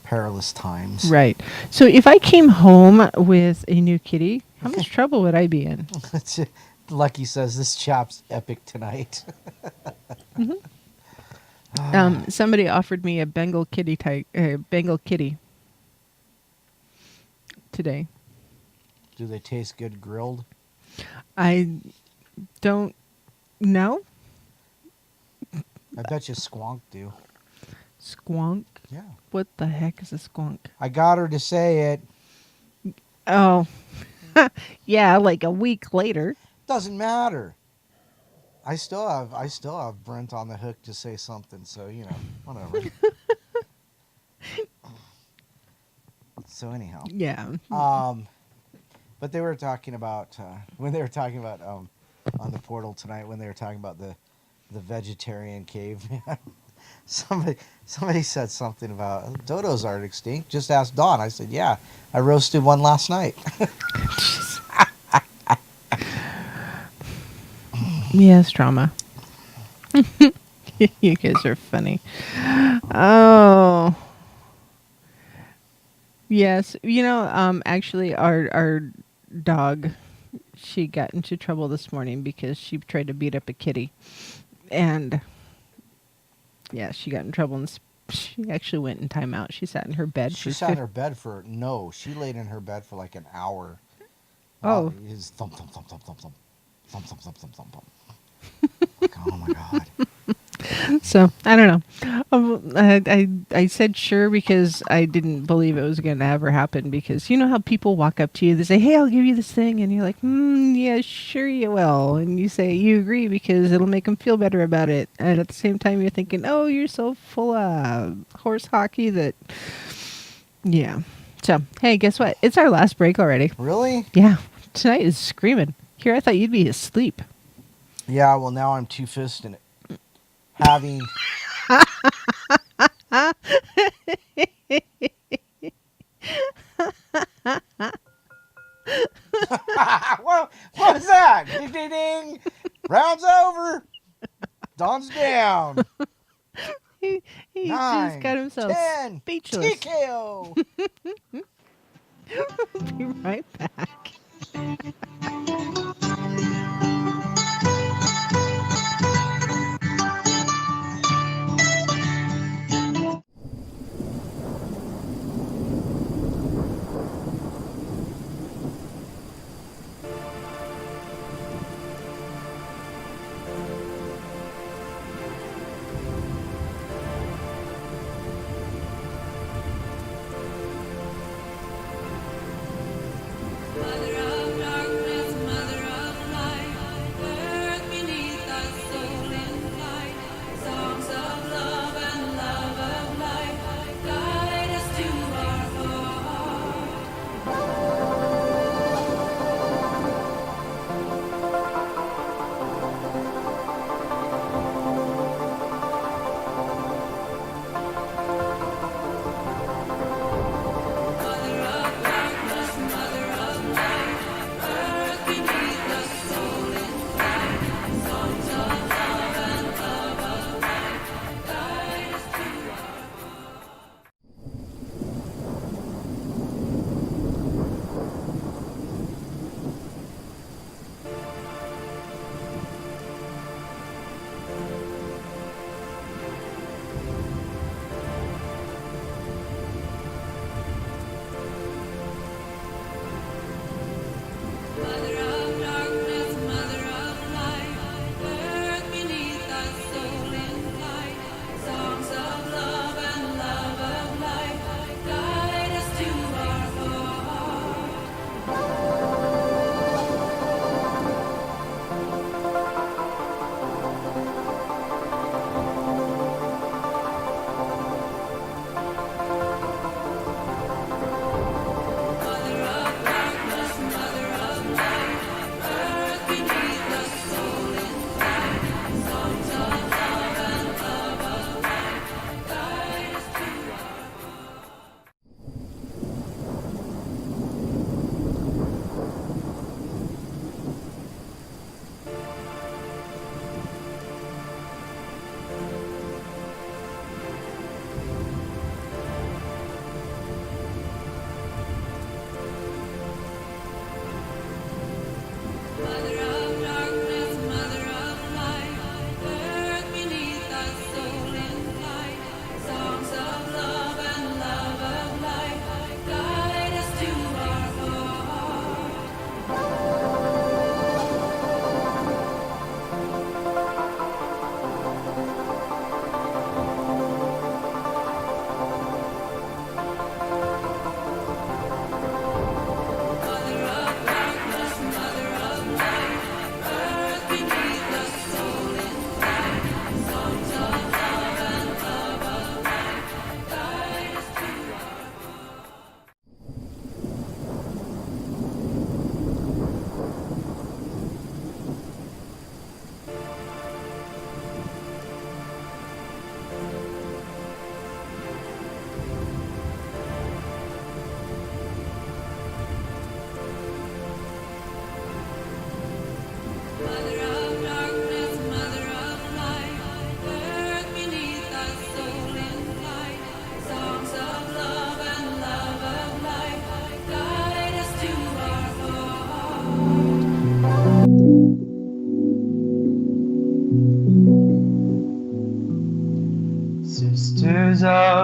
[SPEAKER 3] perilous times.
[SPEAKER 2] Right. So if I came home with a new kitty, how much trouble would I be in?
[SPEAKER 3] Lucky says, this chap's epic tonight.
[SPEAKER 2] Mm-hmm. Somebody offered me a Bengal kitty today.
[SPEAKER 3] Do they taste good grilled?
[SPEAKER 2] I don't know.
[SPEAKER 3] I bet you Squonk do.
[SPEAKER 2] Squonk?
[SPEAKER 3] Yeah.
[SPEAKER 2] What the heck is a squonk?
[SPEAKER 3] I got her to say it.
[SPEAKER 2] Oh. Yeah, like a week later.
[SPEAKER 3] Doesn't matter. I still have Brent on the hook to say something, so whatever. So anyhow.
[SPEAKER 2] Yeah.
[SPEAKER 3] But they were talking about when they were talking about on the portal tonight when they were talking about the vegetarian caveman. Somebody said something about dodos aren't extinct. Just ask Dawn. I said, yeah, I roasted one last night.
[SPEAKER 2] Yes, drama. You guys are funny. Oh. Yes. Actually our dog, she got into trouble this morning because she tried to beat up a kitty. And yeah, she got in trouble and she actually went in timeout. She sat in her bed
[SPEAKER 3] She
[SPEAKER 2] for
[SPEAKER 3] sat in her bed for she laid in her bed for like an hour.
[SPEAKER 2] Oh.
[SPEAKER 3] It's thump thump thump thump thump thump thump thump thump thump thump thump. Like, oh my god.
[SPEAKER 2] So I don't know. I said sure because I didn't believe it was going to ever happen, because you know how people walk up to you, they say, "Hey, I'll give you this thing," and you're like, "Yeah, sure you will," and you say you agree because it'll make them feel better about it, and at the same time you're thinking, "Oh, you're so full of horse hockey that." Yeah. So hey, guess what? It's our last break already.
[SPEAKER 3] Really?
[SPEAKER 2] Yeah. Tonight is screaming. Here, I thought you'd be asleep.
[SPEAKER 3] Yeah. Well, now I'm two-fisting it. Having. what was that? Ding, ding, ding. Round's over. Dawn's down.
[SPEAKER 2] He
[SPEAKER 3] 9,
[SPEAKER 2] just got himself
[SPEAKER 3] 10,
[SPEAKER 2] speechless.
[SPEAKER 3] TKO.
[SPEAKER 2] Be right back.
[SPEAKER 4] Mother of darkness, mother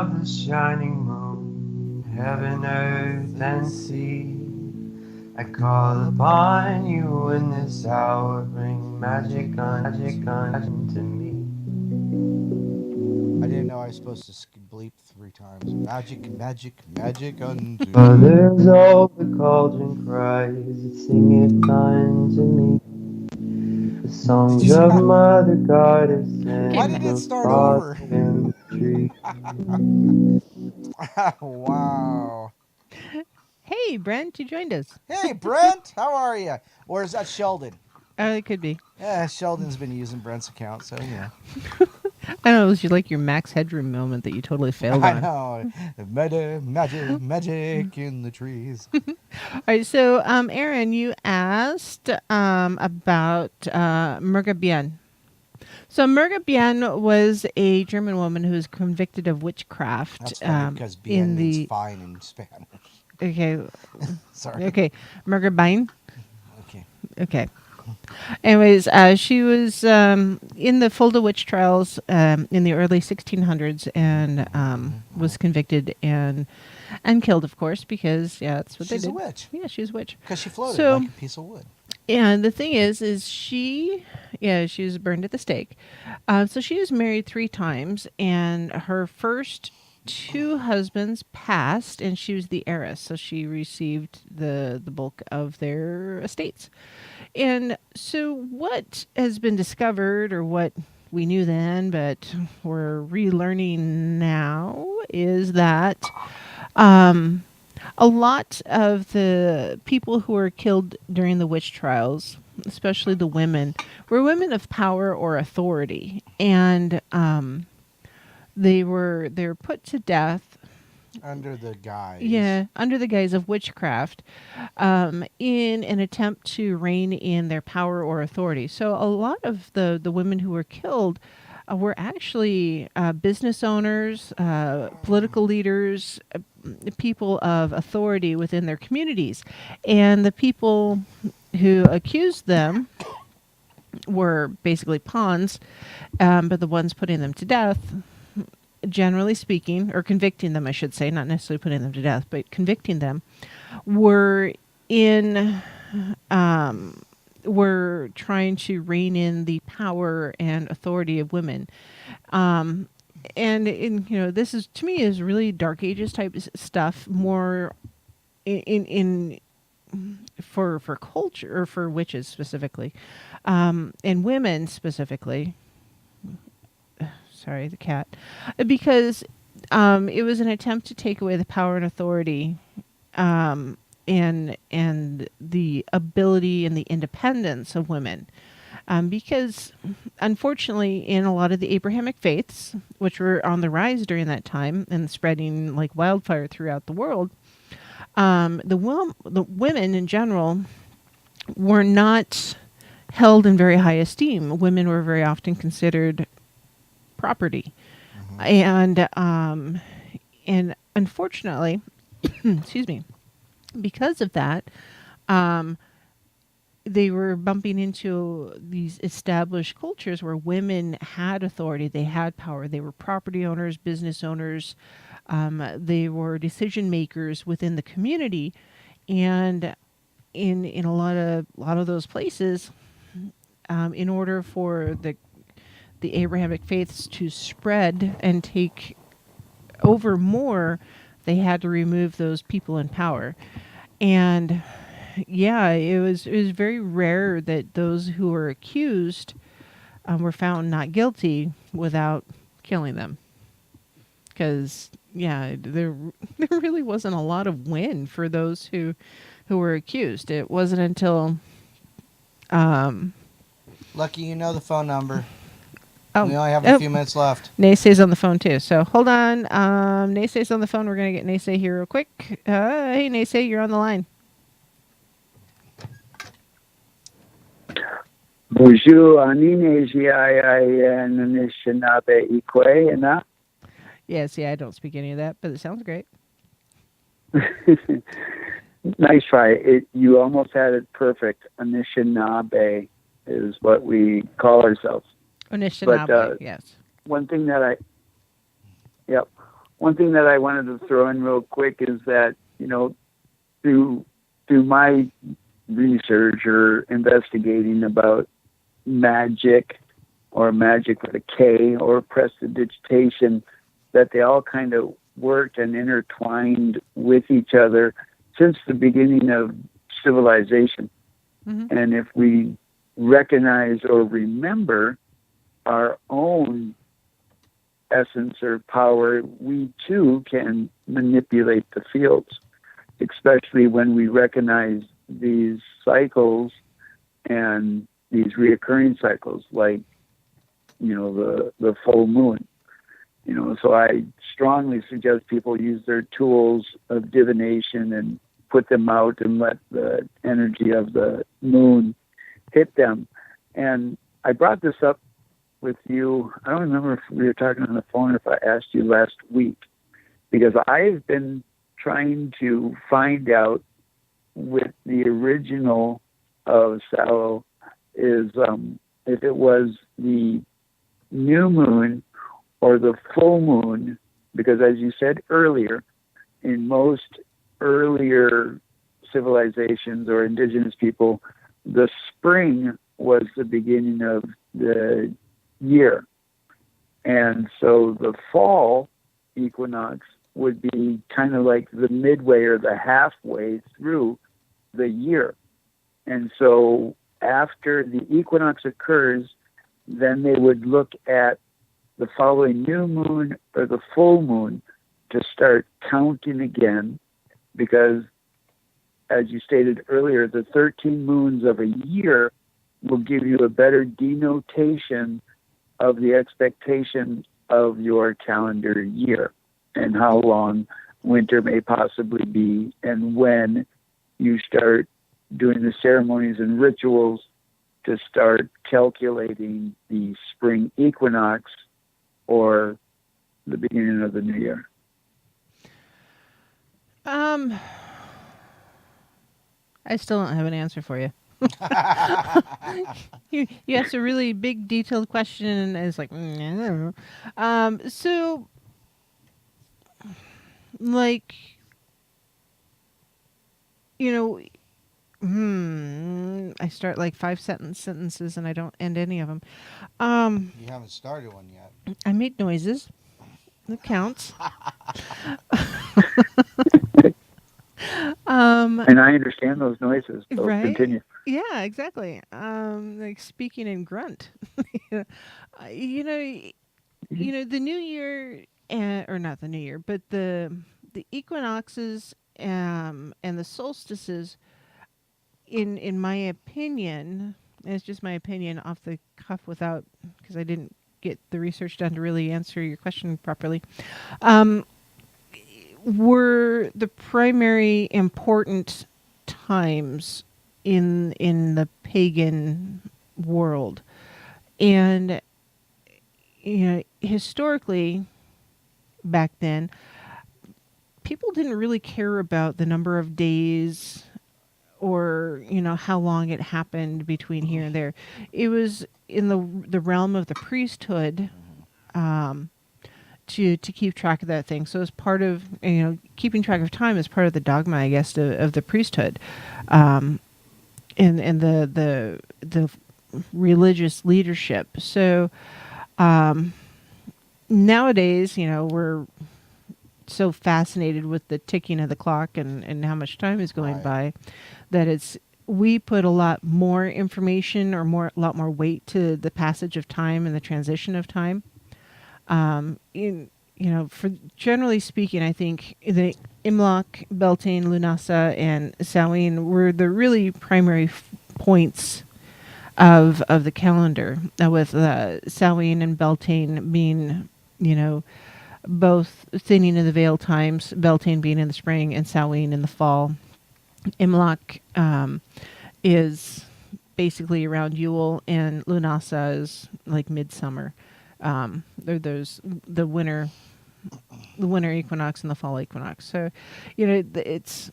[SPEAKER 1] of the shining moon, heaven, earth, and sea, I call upon you in this hour, bring magic unto me.
[SPEAKER 3] I didn't know I was supposed to bleep 3 times. Magic, magic, magic unto me.
[SPEAKER 1] Others all the cauldron cries that singeth unto me. The songs of Mother Goddess
[SPEAKER 3] Why
[SPEAKER 1] and
[SPEAKER 3] did it
[SPEAKER 1] the
[SPEAKER 3] start
[SPEAKER 1] fog
[SPEAKER 3] over?
[SPEAKER 1] in the tree.
[SPEAKER 3] Wow.
[SPEAKER 2] Hey, Brent, you joined us.
[SPEAKER 3] Hey, Brent, how are you? Or is that Sheldon?
[SPEAKER 2] It could be.
[SPEAKER 3] Yeah, Sheldon's been using Brent's account, so you know.
[SPEAKER 2] I don't know. It was like your Max Headroom moment that you totally failed
[SPEAKER 3] I
[SPEAKER 2] on.
[SPEAKER 3] know. Magic in the trees.
[SPEAKER 2] All right. So, Aaron, you asked about Murga Bien. So Murga Bien was a German woman who was convicted of witchcraft.
[SPEAKER 3] That's funny because bien
[SPEAKER 2] in
[SPEAKER 3] means
[SPEAKER 2] the
[SPEAKER 3] fine in Spanish.
[SPEAKER 2] okay,
[SPEAKER 3] Sorry.
[SPEAKER 2] okay, Murga Bien.
[SPEAKER 3] Okay.
[SPEAKER 2] Okay. Anyways, she was in the Fulda witch trials in the early 1600s and was convicted and killed, of course, because that's what
[SPEAKER 3] She's
[SPEAKER 2] they
[SPEAKER 3] a
[SPEAKER 2] did.
[SPEAKER 3] witch.
[SPEAKER 2] Yeah, she's a witch.
[SPEAKER 3] Because she floated
[SPEAKER 2] So-
[SPEAKER 3] like a piece of wood.
[SPEAKER 2] And the thing is she was burned at the stake. So she was married 3 times, and her first 2 husbands passed, and she was the heiress, so she received the bulk of their estates. And so what has been discovered, or what we knew then, but we're relearning now, is that a lot of the people who were killed during the witch trials, especially the women, were women of power or authority, and they were put to death.
[SPEAKER 3] Under the guise.
[SPEAKER 2] Yeah, under the guise of witchcraft, in an attempt to rein in their power or authority. So a lot of the women who were killed were actually business owners, political leaders, people of authority within their communities. And the people who accused them were basically pawns, but the ones putting them to death, generally speaking, or convicting them, I should say, not necessarily putting them to death, but convicting them, were trying to rein in the power and authority of women. And this is, to me, is really Dark Ages type stuff, more in for culture, or for witches specifically, and women specifically. Sorry, the cat. Because it was an attempt to take away the power and authority, and the ability and the independence of women. Because unfortunately, in a lot of the Abrahamic faiths, which were on the rise during that time and spreading like wildfire throughout the world, the women in general were not held in very high esteem. Women were very often considered property, and unfortunately, excuse me, because of that, they were bumping into these established cultures where women had authority, they had power, they were property owners, business owners, they were decision makers within the community, and in a lot of those places, in order for the Abrahamic faiths to spread and take over more, they had to remove those people in power. And yeah, it was very rare that those who were accused were found not guilty without killing them. Because there really wasn't a lot of win for those who were accused. It wasn't until
[SPEAKER 3] Lucky you know the phone number.
[SPEAKER 2] Oh,
[SPEAKER 3] We only have a few minutes left.
[SPEAKER 2] Naysay's on the phone too. So hold on. Naysay's on the phone. We're gonna get Naysay here real quick. Hey Naysay, you're on the line.
[SPEAKER 5] Bonjour, Anine Anishinaabe Ikwe, and that.
[SPEAKER 2] Yes, I don't speak any of that, but it sounds great.
[SPEAKER 5] Nice try. You almost had it perfect. Anishinaabe is what we call ourselves.
[SPEAKER 2] Anishinaabe,
[SPEAKER 5] But,
[SPEAKER 2] yes.
[SPEAKER 5] One thing that one thing that I wanted to throw in real quick is that, through my research or investigating about magic or magic with a K or prestidigitation, that they all kind of worked and intertwined with each other since the beginning of civilization.
[SPEAKER 2] Mm-hmm.
[SPEAKER 5] And if we recognize or remember our own essence or power, we too can manipulate the fields, especially when we recognize these cycles and these reoccurring cycles, like, the full moon. So I strongly suggest people use their tools of divination and put them out and let the energy of the moon hit them. And I brought this up with you. I don't remember if we were talking on the phone or if I asked you last week, because I've been trying to find out with the original of Sallow is if it was the new moon or the full moon, because as you said earlier, in most earlier civilizations or indigenous people, the spring was the beginning of the year. And so the fall equinox would be kind of like the midway or the halfway through the year. And so after the equinox occurs, then they would look at the following new moon or the full moon to start counting again, because as you stated earlier, the 13 moons of a year will give you a better denotation of the expectation of your calendar year and how long winter may possibly be, and when you start doing the ceremonies and rituals to start calculating the spring equinox or the beginning of the new year.
[SPEAKER 2] I still don't have an answer for you. You asked a really big, detailed question, and it's like, I don't know. So, like, I start like 5 sentences, and I don't end any of them.
[SPEAKER 3] You haven't started one yet.
[SPEAKER 2] I made noises. That counts.
[SPEAKER 5] And I understand those noises, so
[SPEAKER 2] right?
[SPEAKER 5] continue.
[SPEAKER 2] Yeah, exactly. Like speaking in grunt. you know, the new year, or not the new year, but the equinoxes and the solstices, in my opinion, and it's just my opinion off the cuff without, because I didn't get the research done to really answer your question properly, were the primary important times in the pagan world. And historically back then, people didn't really care about the number of days or how long it happened between here and there. It was in the realm of the priesthood to keep track of that thing. So as part of keeping track of time is part of the dogma, I guess, of the priesthood, and the religious leadership. So nowadays, we're so fascinated with the ticking of the clock and how much time is going by, that we put a lot more information or a lot more weight to the passage of time and the transition of time. For generally speaking, I think the Imlach, Beltane, Lunasa, and Samhain were the really primary points of the calendar, with Samhain and Beltane being, both thinning of the veil times, Beltane being in the spring and Samhain in the fall. Imlach is basically around Yule, and Lunasa is like midsummer. There's the winter equinox and the fall equinox. So, it's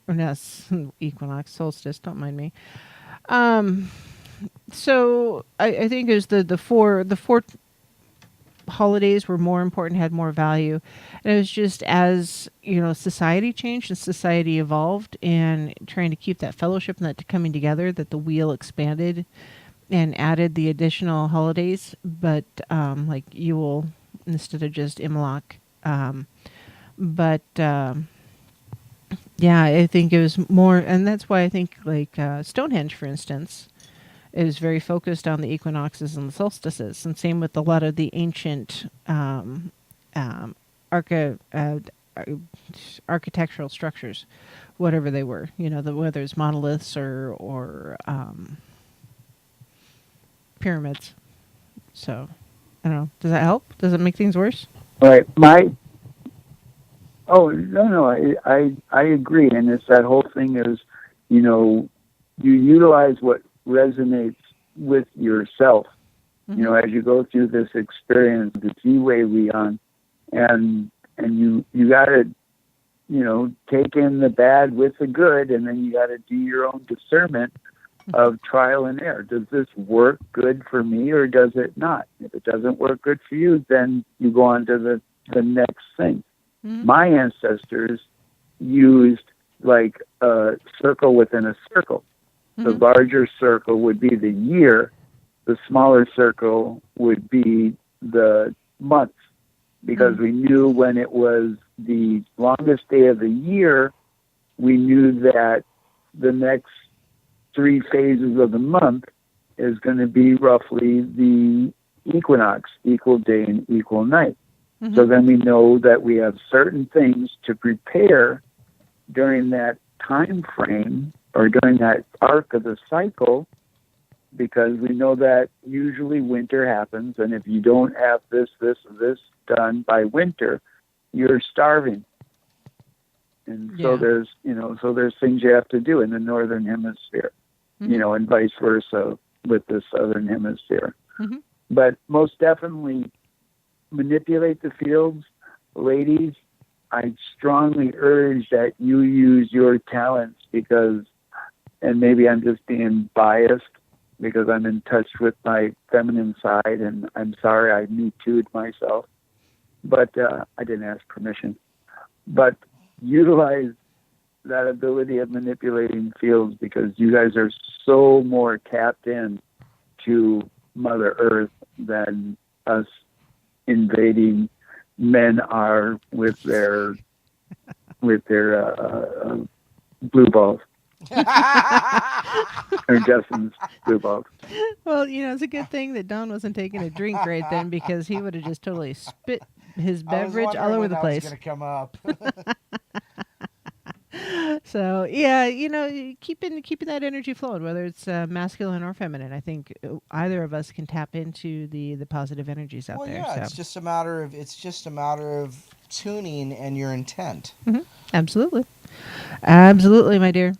[SPEAKER 2] or no, equinox, solstice. Don't mind me. So I think it was the four holidays were more important, had more value. And it was just as, society changed and society evolved and trying to keep that fellowship and that coming together, that the wheel expanded and added the additional holidays, but like Yule instead of just Imlach. But yeah, I think it was more, and that's why I think like Stonehenge, for instance, is very focused on the equinoxes and the solstices, and same with a lot of the ancient architectural structures, whatever they were, whether it's monoliths or pyramids. So, I don't know. Does that help? Does it make things worse?
[SPEAKER 5] All right. No, I agree. And it's that whole thing is, you utilize what resonates with yourself, as you go through this experience, the Z-Way Leon, and you got to, take in the bad with the good, and then you got to do your own discernment of trial and error. Does this work good for me or does it not? If it doesn't work good for you, then you go on to the next thing. Mm-hmm. My ancestors used like a circle within a circle. The larger circle would be the year. The smaller circle would be the months, because we knew when it was the longest day of the year, we knew that the next 3 phases of the month is going to be roughly the equinox, equal day and equal night. Mm-hmm. So then we know that we have certain things to prepare during that time frame or during that arc of the cycle, because we know that usually winter happens, and if you don't have this done by winter, you're starving. And so there's things you have to do in the northern hemisphere, and vice versa with the southern hemisphere. Mm-hmm. But most definitely manipulate the fields. Ladies, I strongly urge that you use your talents, because, and maybe I'm just being biased because I'm in touch with my feminine side, and I'm sorry I Me Too'd myself, but I didn't ask permission. But utilize that ability of manipulating fields, because you guys are so more tapped in to Mother Earth than us invading men are with their blue balls. Or Justin's blue balls.
[SPEAKER 2] Well, it's a good thing that Don wasn't taking a drink right then, because he would have just totally spit his beverage all over the place.
[SPEAKER 3] Was going to come up.
[SPEAKER 2] So yeah, keeping that energy flowing, whether it's masculine or feminine. I think either of us can tap into the positive energies out there.
[SPEAKER 3] Yeah, so. It's just a matter of tuning and your intent.
[SPEAKER 2] Mm-hmm. Absolutely, my dear.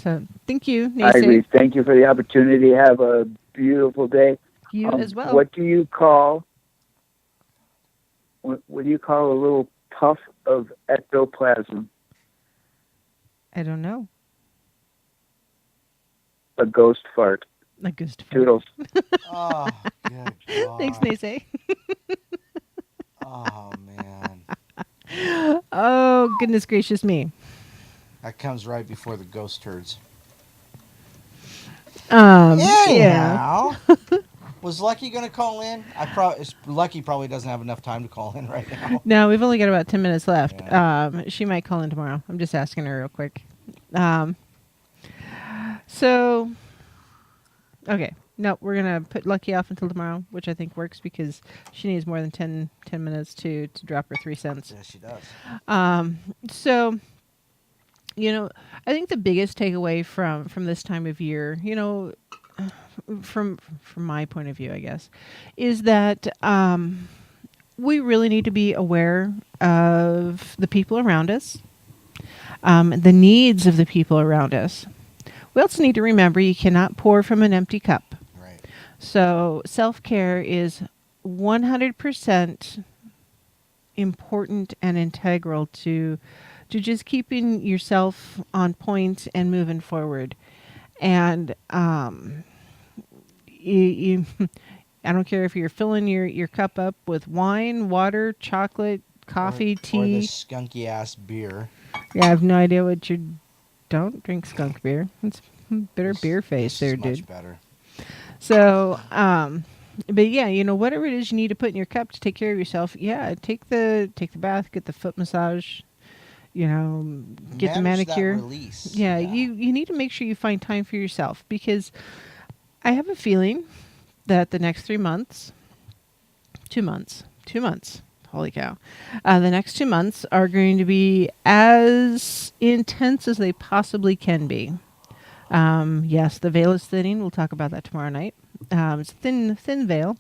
[SPEAKER 2] So thank you, Nisa.
[SPEAKER 5] Ivy, thank you for the opportunity. Have a beautiful day.
[SPEAKER 2] You as well.
[SPEAKER 5] What do you call a little puff of ectoplasm?
[SPEAKER 2] I don't know.
[SPEAKER 5] A ghost fart.
[SPEAKER 2] A ghost fart.
[SPEAKER 5] Toodles.
[SPEAKER 3] Oh, good God.
[SPEAKER 2] Thanks, Nisa.
[SPEAKER 3] Oh, man.
[SPEAKER 2] Oh, goodness gracious me.
[SPEAKER 3] That comes right before the ghost turds.
[SPEAKER 2] Yeah.
[SPEAKER 3] Was Lucky going to call in? Lucky probably doesn't have enough time to call in right now.
[SPEAKER 2] No, we've only got about 10 minutes left.
[SPEAKER 3] Yeah.
[SPEAKER 2] She might call in tomorrow. I'm just asking her real quick. So, okay. No, we're going to put Lucky off until tomorrow, which I think works because she needs more than 10 minutes to drop her 3 cents.
[SPEAKER 3] Yes, she does.
[SPEAKER 2] So, I think the biggest takeaway from this time of year, from my point of view, I guess, is that we really need to be aware of the people around us, the needs of the people around us. We also need to remember you cannot pour from an empty cup.
[SPEAKER 3] Right.
[SPEAKER 2] So self-care is 100% important and integral to just keeping yourself on point and moving forward. And I don't care if you're filling your cup up with wine, water, chocolate, coffee,
[SPEAKER 3] or
[SPEAKER 2] tea.
[SPEAKER 3] the skunky ass beer.
[SPEAKER 2] Yeah, I have no idea what you don't drink skunk beer. It's bitter beer face
[SPEAKER 3] This
[SPEAKER 2] there,
[SPEAKER 3] is
[SPEAKER 2] dude.
[SPEAKER 3] much better.
[SPEAKER 2] So, but yeah, whatever it is you need to put in your cup to take care of yourself. Yeah, take the bath, get the foot massage. Get the
[SPEAKER 3] Manage that
[SPEAKER 2] manicure.
[SPEAKER 3] release.
[SPEAKER 2] Yeah, you need to make sure you find time for yourself, because I have a feeling that the next 3 months, 2 months, holy cow, the next 2 months are going to be as intense as they possibly can be. Yes, the veil is thinning. We'll talk about that tomorrow night. It's a thin veil.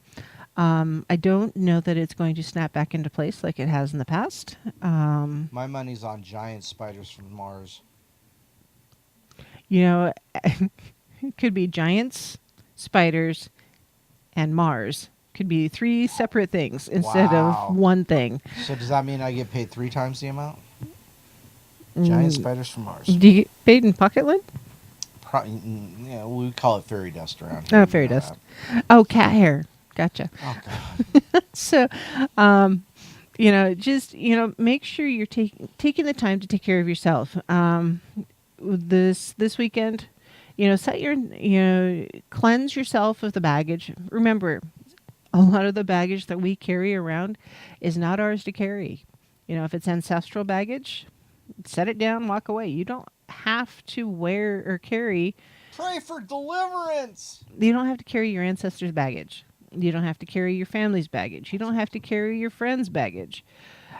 [SPEAKER 2] I don't know that it's going to snap back into place like it has in the past.
[SPEAKER 3] My money's on giant spiders from Mars.
[SPEAKER 2] It could be giants, spiders, and Mars. Could be 3 separate things instead
[SPEAKER 3] Wow.
[SPEAKER 2] of one thing.
[SPEAKER 3] So does that mean I get paid 3 times the amount? Giant spiders from Mars.
[SPEAKER 2] Do you get paid in pocket lint?
[SPEAKER 3] Yeah, we call it fairy dust around here.
[SPEAKER 2] Oh, fairy dust. Oh, cat hair. Gotcha.
[SPEAKER 3] Oh god.
[SPEAKER 2] So, just make sure you're taking the time to take care of yourself. This weekend, cleanse yourself of the baggage. Remember, a lot of the baggage that we carry around is not ours to carry. If it's ancestral baggage, set it down, walk away. You don't have to wear or carry.
[SPEAKER 3] Pray for deliverance.
[SPEAKER 2] You don't have to carry your ancestors' baggage. You don't have to carry your family's baggage. You don't have to carry your friends' baggage.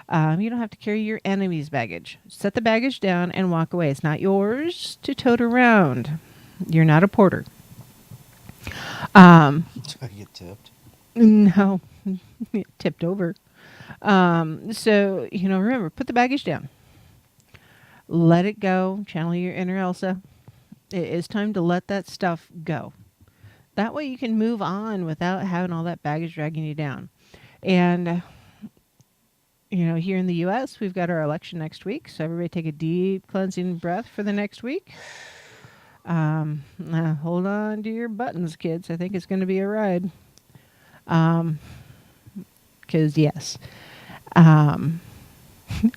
[SPEAKER 2] You don't have to carry your enemy's baggage. Set the baggage down and walk away. It's not yours to tote around. You're not a porter.
[SPEAKER 3] Do I get tipped?
[SPEAKER 2] No. Tipped over. So, remember, put the baggage down. Let it go. Channel your inner Elsa. It is time to let that stuff go. That way you can move on without having all that baggage dragging you down. And, here in the U.S., we've got our election next week. So everybody take a deep cleansing breath for the next week. Hold on to your buttons, kids. I think it's going to be a ride. Because, yes, a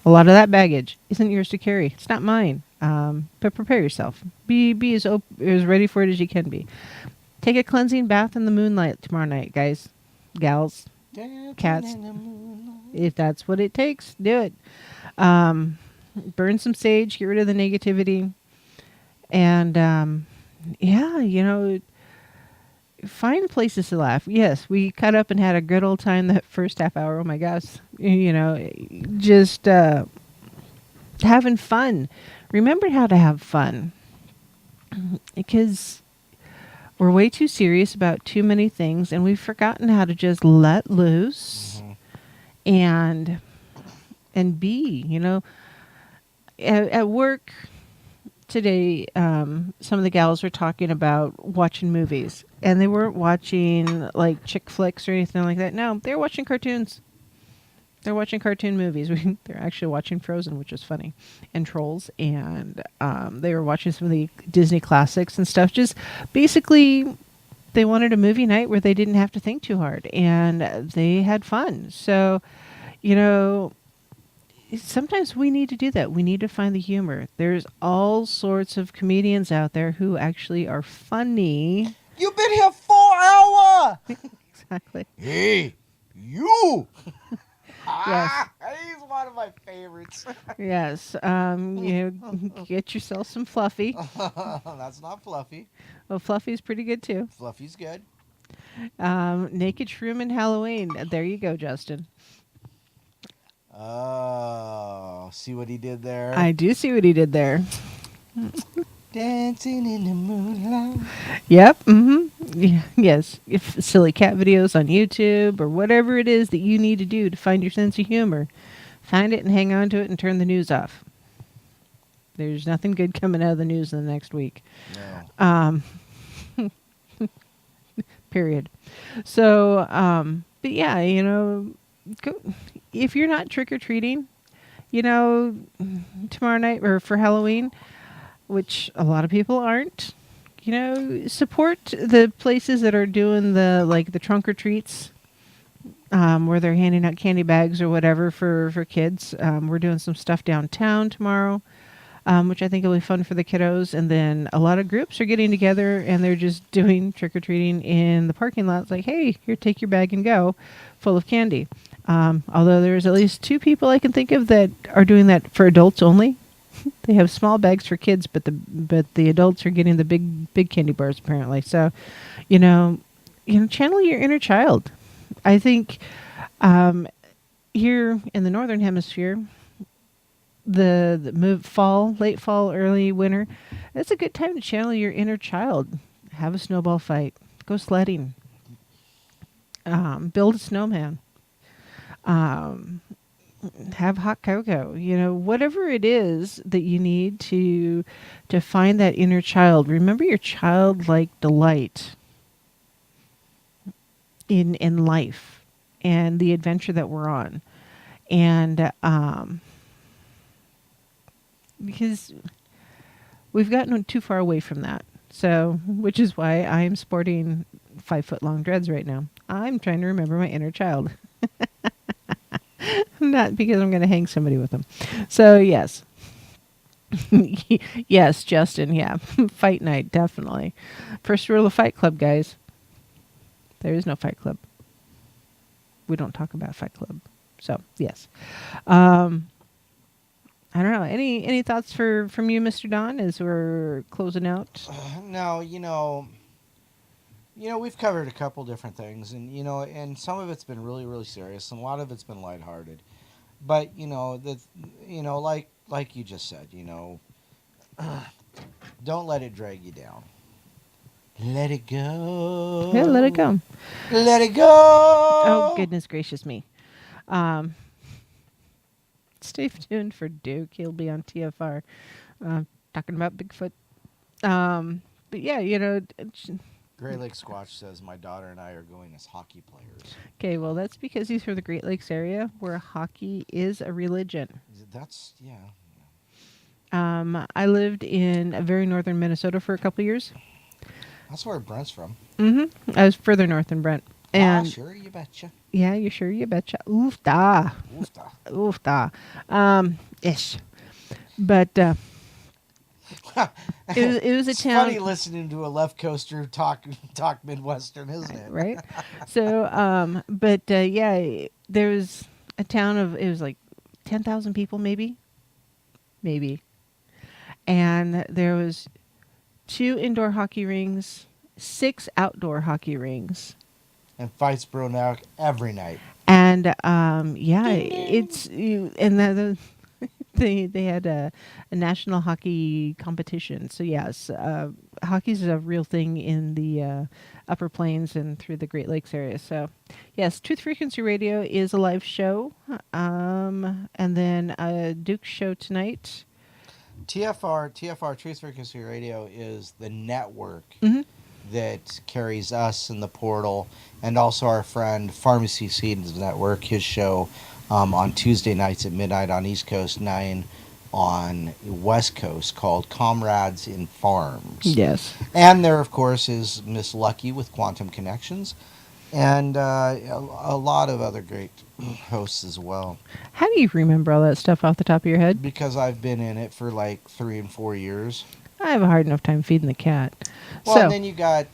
[SPEAKER 2] lot of that baggage isn't yours to carry. It's not mine. But prepare yourself. Be as ready for it as you can be. Take a cleansing bath in the moonlight tomorrow night, guys, gals, cats. If that's what it takes, do it. Burn some sage, get rid of the negativity. And, find places to laugh. Yes, we cut up and had a good old time that first half hour. Oh, my gosh. Just having fun. Remember how to have fun. Because we're way too serious about too many things, and we've forgotten how to just let loose and be, at work today, some of the gals were talking about watching movies, and they weren't watching like chick flicks or anything like that. No, they were watching cartoons. They're watching cartoon movies. They're actually watching Frozen, which is funny, and Trolls, and they were watching some of the Disney classics and stuff. Just basically, they wanted a movie night where they didn't have to think too hard, and they had fun. So, sometimes we need to do that. We need to find the humor. There's all sorts of comedians out there who actually are funny.
[SPEAKER 3] You've been here 4 hours.
[SPEAKER 2] Exactly.
[SPEAKER 3] Hey, you.
[SPEAKER 2] Yes.
[SPEAKER 3] He's one of my favorites.
[SPEAKER 2] Yes. Get yourself some Fluffy.
[SPEAKER 3] That's not Fluffy.
[SPEAKER 2] Well, Fluffy's pretty good too.
[SPEAKER 3] Fluffy's good.
[SPEAKER 2] Naked Shroom and Halloween. There you go, Justin.
[SPEAKER 3] Oh, see what he did there?
[SPEAKER 2] I do see what he did there.
[SPEAKER 3] Dancing in the moonlight.
[SPEAKER 2] Yep. Mm-hmm. Yeah, yes. If silly cat videos on YouTube or whatever it is that you need to do to find your sense of humor, find it and hang on to it and turn the news off. There's nothing good coming out of the news in the next week.
[SPEAKER 3] No.
[SPEAKER 2] Period. So, but yeah, if you're not trick-or-treating, tomorrow night or for Halloween, which a lot of people aren't, support the places that are doing the trunk or treats, where they're handing out candy bags or whatever for kids. We're doing some stuff downtown tomorrow, which I think will be fun for the kiddos. And then a lot of groups are getting together and they're just doing trick or treating in the parking lot. It's like, hey, here, take your bag and go, full of candy. Although there's at least 2 people I can think of that are doing that for adults only. They have small bags for kids, but the adults are getting the big candy bars apparently. So, channel your inner child. I think here in the northern hemisphere, the late fall, early winter, it's a good time to channel your inner child. Have a snowball fight, go sledding, build a snowman. Have hot cocoa, whatever it is that you need to find that inner child. Remember your childlike delight in life and the adventure that we're on. And because we've gotten too far away from that. So, which is why I'm sporting 5-foot long dreads right now. I'm trying to remember my inner child. Not because I'm going to hang somebody with them. So, yes. Yes, Justin, yeah. Fight night, definitely. First rule of Fight Club, guys. There is no Fight Club. We don't talk about Fight Club. So, yes. I don't know. Any thoughts from you, Mr. Don, as we're closing out?
[SPEAKER 3] No, we've covered a couple different things, and and some of it's been really, really serious, and a lot of it's been lighthearted. But like you just said, don't let it drag you down. Let it go.
[SPEAKER 2] Yeah, let it go.
[SPEAKER 3] Let it go.
[SPEAKER 2] Oh, goodness gracious me. Stay tuned for Duke. He'll be on TFR talking about Bigfoot. But yeah,
[SPEAKER 3] Great Lake Squatch says my daughter and I are going as hockey players.
[SPEAKER 2] Okay, well, that's because he's from the Great Lakes area where hockey is a religion.
[SPEAKER 3] That's, yeah.
[SPEAKER 2] I lived in a very northern Minnesota for a couple years.
[SPEAKER 3] That's where Brent's from.
[SPEAKER 2] Mm-hmm. I was further north than Brent. And
[SPEAKER 3] sure, you betcha.
[SPEAKER 2] Yeah, you sure, you betcha. Oof da.
[SPEAKER 3] Oofda.
[SPEAKER 2] Oof da. Ish. But it was a
[SPEAKER 3] it's
[SPEAKER 2] town.
[SPEAKER 3] funny listening to a left coaster talk Midwestern, isn't it?
[SPEAKER 2] Right. So, yeah, there was a town of, it was like 10,000 people, maybe. And there was 2 indoor hockey rinks, 6 outdoor hocky rinks.
[SPEAKER 3] And fights broke out every night.
[SPEAKER 2] And yeah, they had a national hockey competition. So yes, hockey is a real thing in the Upper Plains and through the Great Lakes area. So yes, Truth Frequency Radio is a live show, and then a Duke show tonight.
[SPEAKER 3] TFR Truth Frequency Radio is the network that carries us in the portal, and also our friend Pharmacy Seeds Network, his show on Tuesday nights at midnight on East Coast, 9 on West Coast, called Comrades in Farms.
[SPEAKER 2] Yes.
[SPEAKER 3] And there, of course, is Miss Lucky with Quantum Connections, and a lot of other great hosts as well.
[SPEAKER 2] How do you remember all that stuff off the top of your head?
[SPEAKER 3] Because I've been in it for like 3 and 4 years.
[SPEAKER 2] I have a hard enough time feeding the cat.
[SPEAKER 3] Well,
[SPEAKER 2] so,
[SPEAKER 3] and then you got,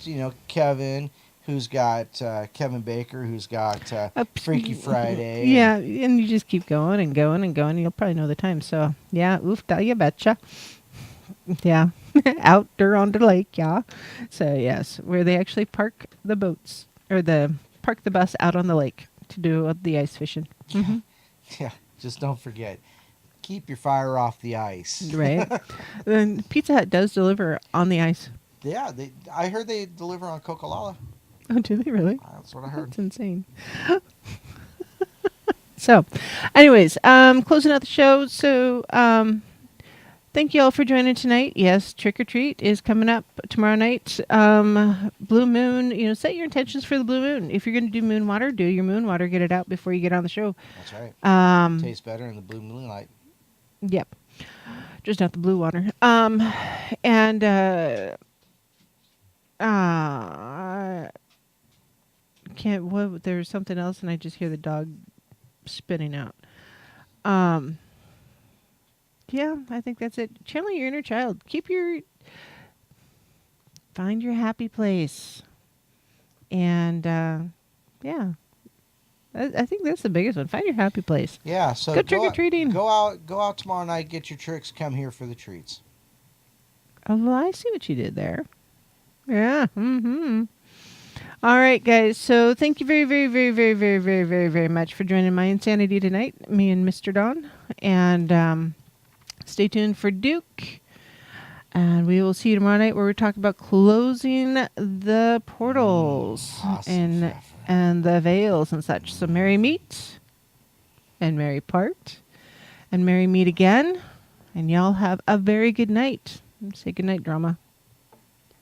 [SPEAKER 3] Kevin, who's got Kevin Baker, who's got Freaky Friday.
[SPEAKER 2] Yeah, and you just keep going and going and going, and you'll probably know the time. So, yeah, oof, da, you betcha. Yeah, out there on the lake, yeah. So, yes, where they actually park the boats, or park the bus out on the lake to do the ice fishing. Mm-hmm.
[SPEAKER 3] Yeah, just don't forget. Keep your fire off the ice.
[SPEAKER 2] Right. Then Pizza Hut does deliver on the ice.
[SPEAKER 3] Yeah, I heard they deliver on Coca-Cola.
[SPEAKER 2] Oh, do they really?
[SPEAKER 3] That's what I heard.
[SPEAKER 2] That's insane. So, anyways, closing out the show. So, thank you all for joining tonight. Yes, Trick or Treat is coming up tomorrow night. Blue Moon, set your intentions for the Blue Moon. If you're going to do moon water, do your moon water. Get it out before you get on the show.
[SPEAKER 3] That's right. Tastes better in the blue moonlight.
[SPEAKER 2] Yep. Just not the blue water. And I can't. What? There's something else, and I just hear the dog spitting out. Um. Yeah, I think that's it. Channel your inner child. Find your happy place, and yeah, I think that's the biggest one. Find your happy place.
[SPEAKER 3] Yeah, so
[SPEAKER 2] Go trick-or-treating.
[SPEAKER 3] Go out tomorrow night, get your tricks, come here for the treats.
[SPEAKER 2] Oh, well, I see what you did there. Yeah. Mm-hmm. All right, guys. So thank you very, very, very, very, very, very, very, very much for joining my insanity tonight, me and Mr. Don. And stay tuned for Duke. And we will see you tomorrow night where we talk about closing the portals and the veils and such. So merry meet and merry part and merry meet again. And y'all have a very good night. Say good night, Drama.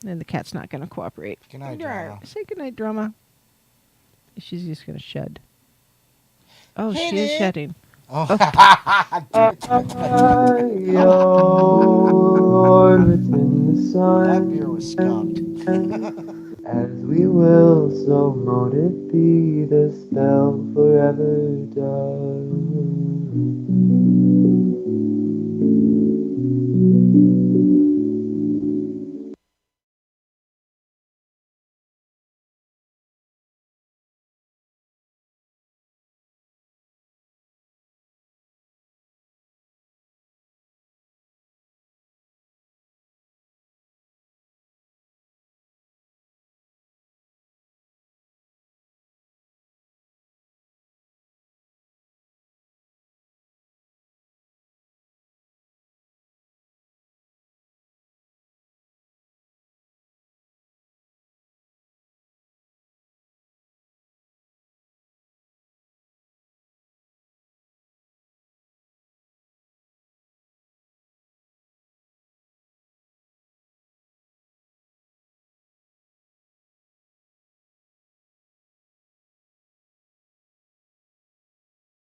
[SPEAKER 2] And the cat's not going to cooperate.
[SPEAKER 3] Good night, Drama.
[SPEAKER 2] Say good night, Drama. She's just going to shed. Oh,
[SPEAKER 3] Hey
[SPEAKER 2] she is
[SPEAKER 3] there.
[SPEAKER 2] shedding.
[SPEAKER 3] Oh.
[SPEAKER 1] Lord, within the sun.
[SPEAKER 3] That beer was skunked.
[SPEAKER 1] As we will, so mote it be, the spell forever done.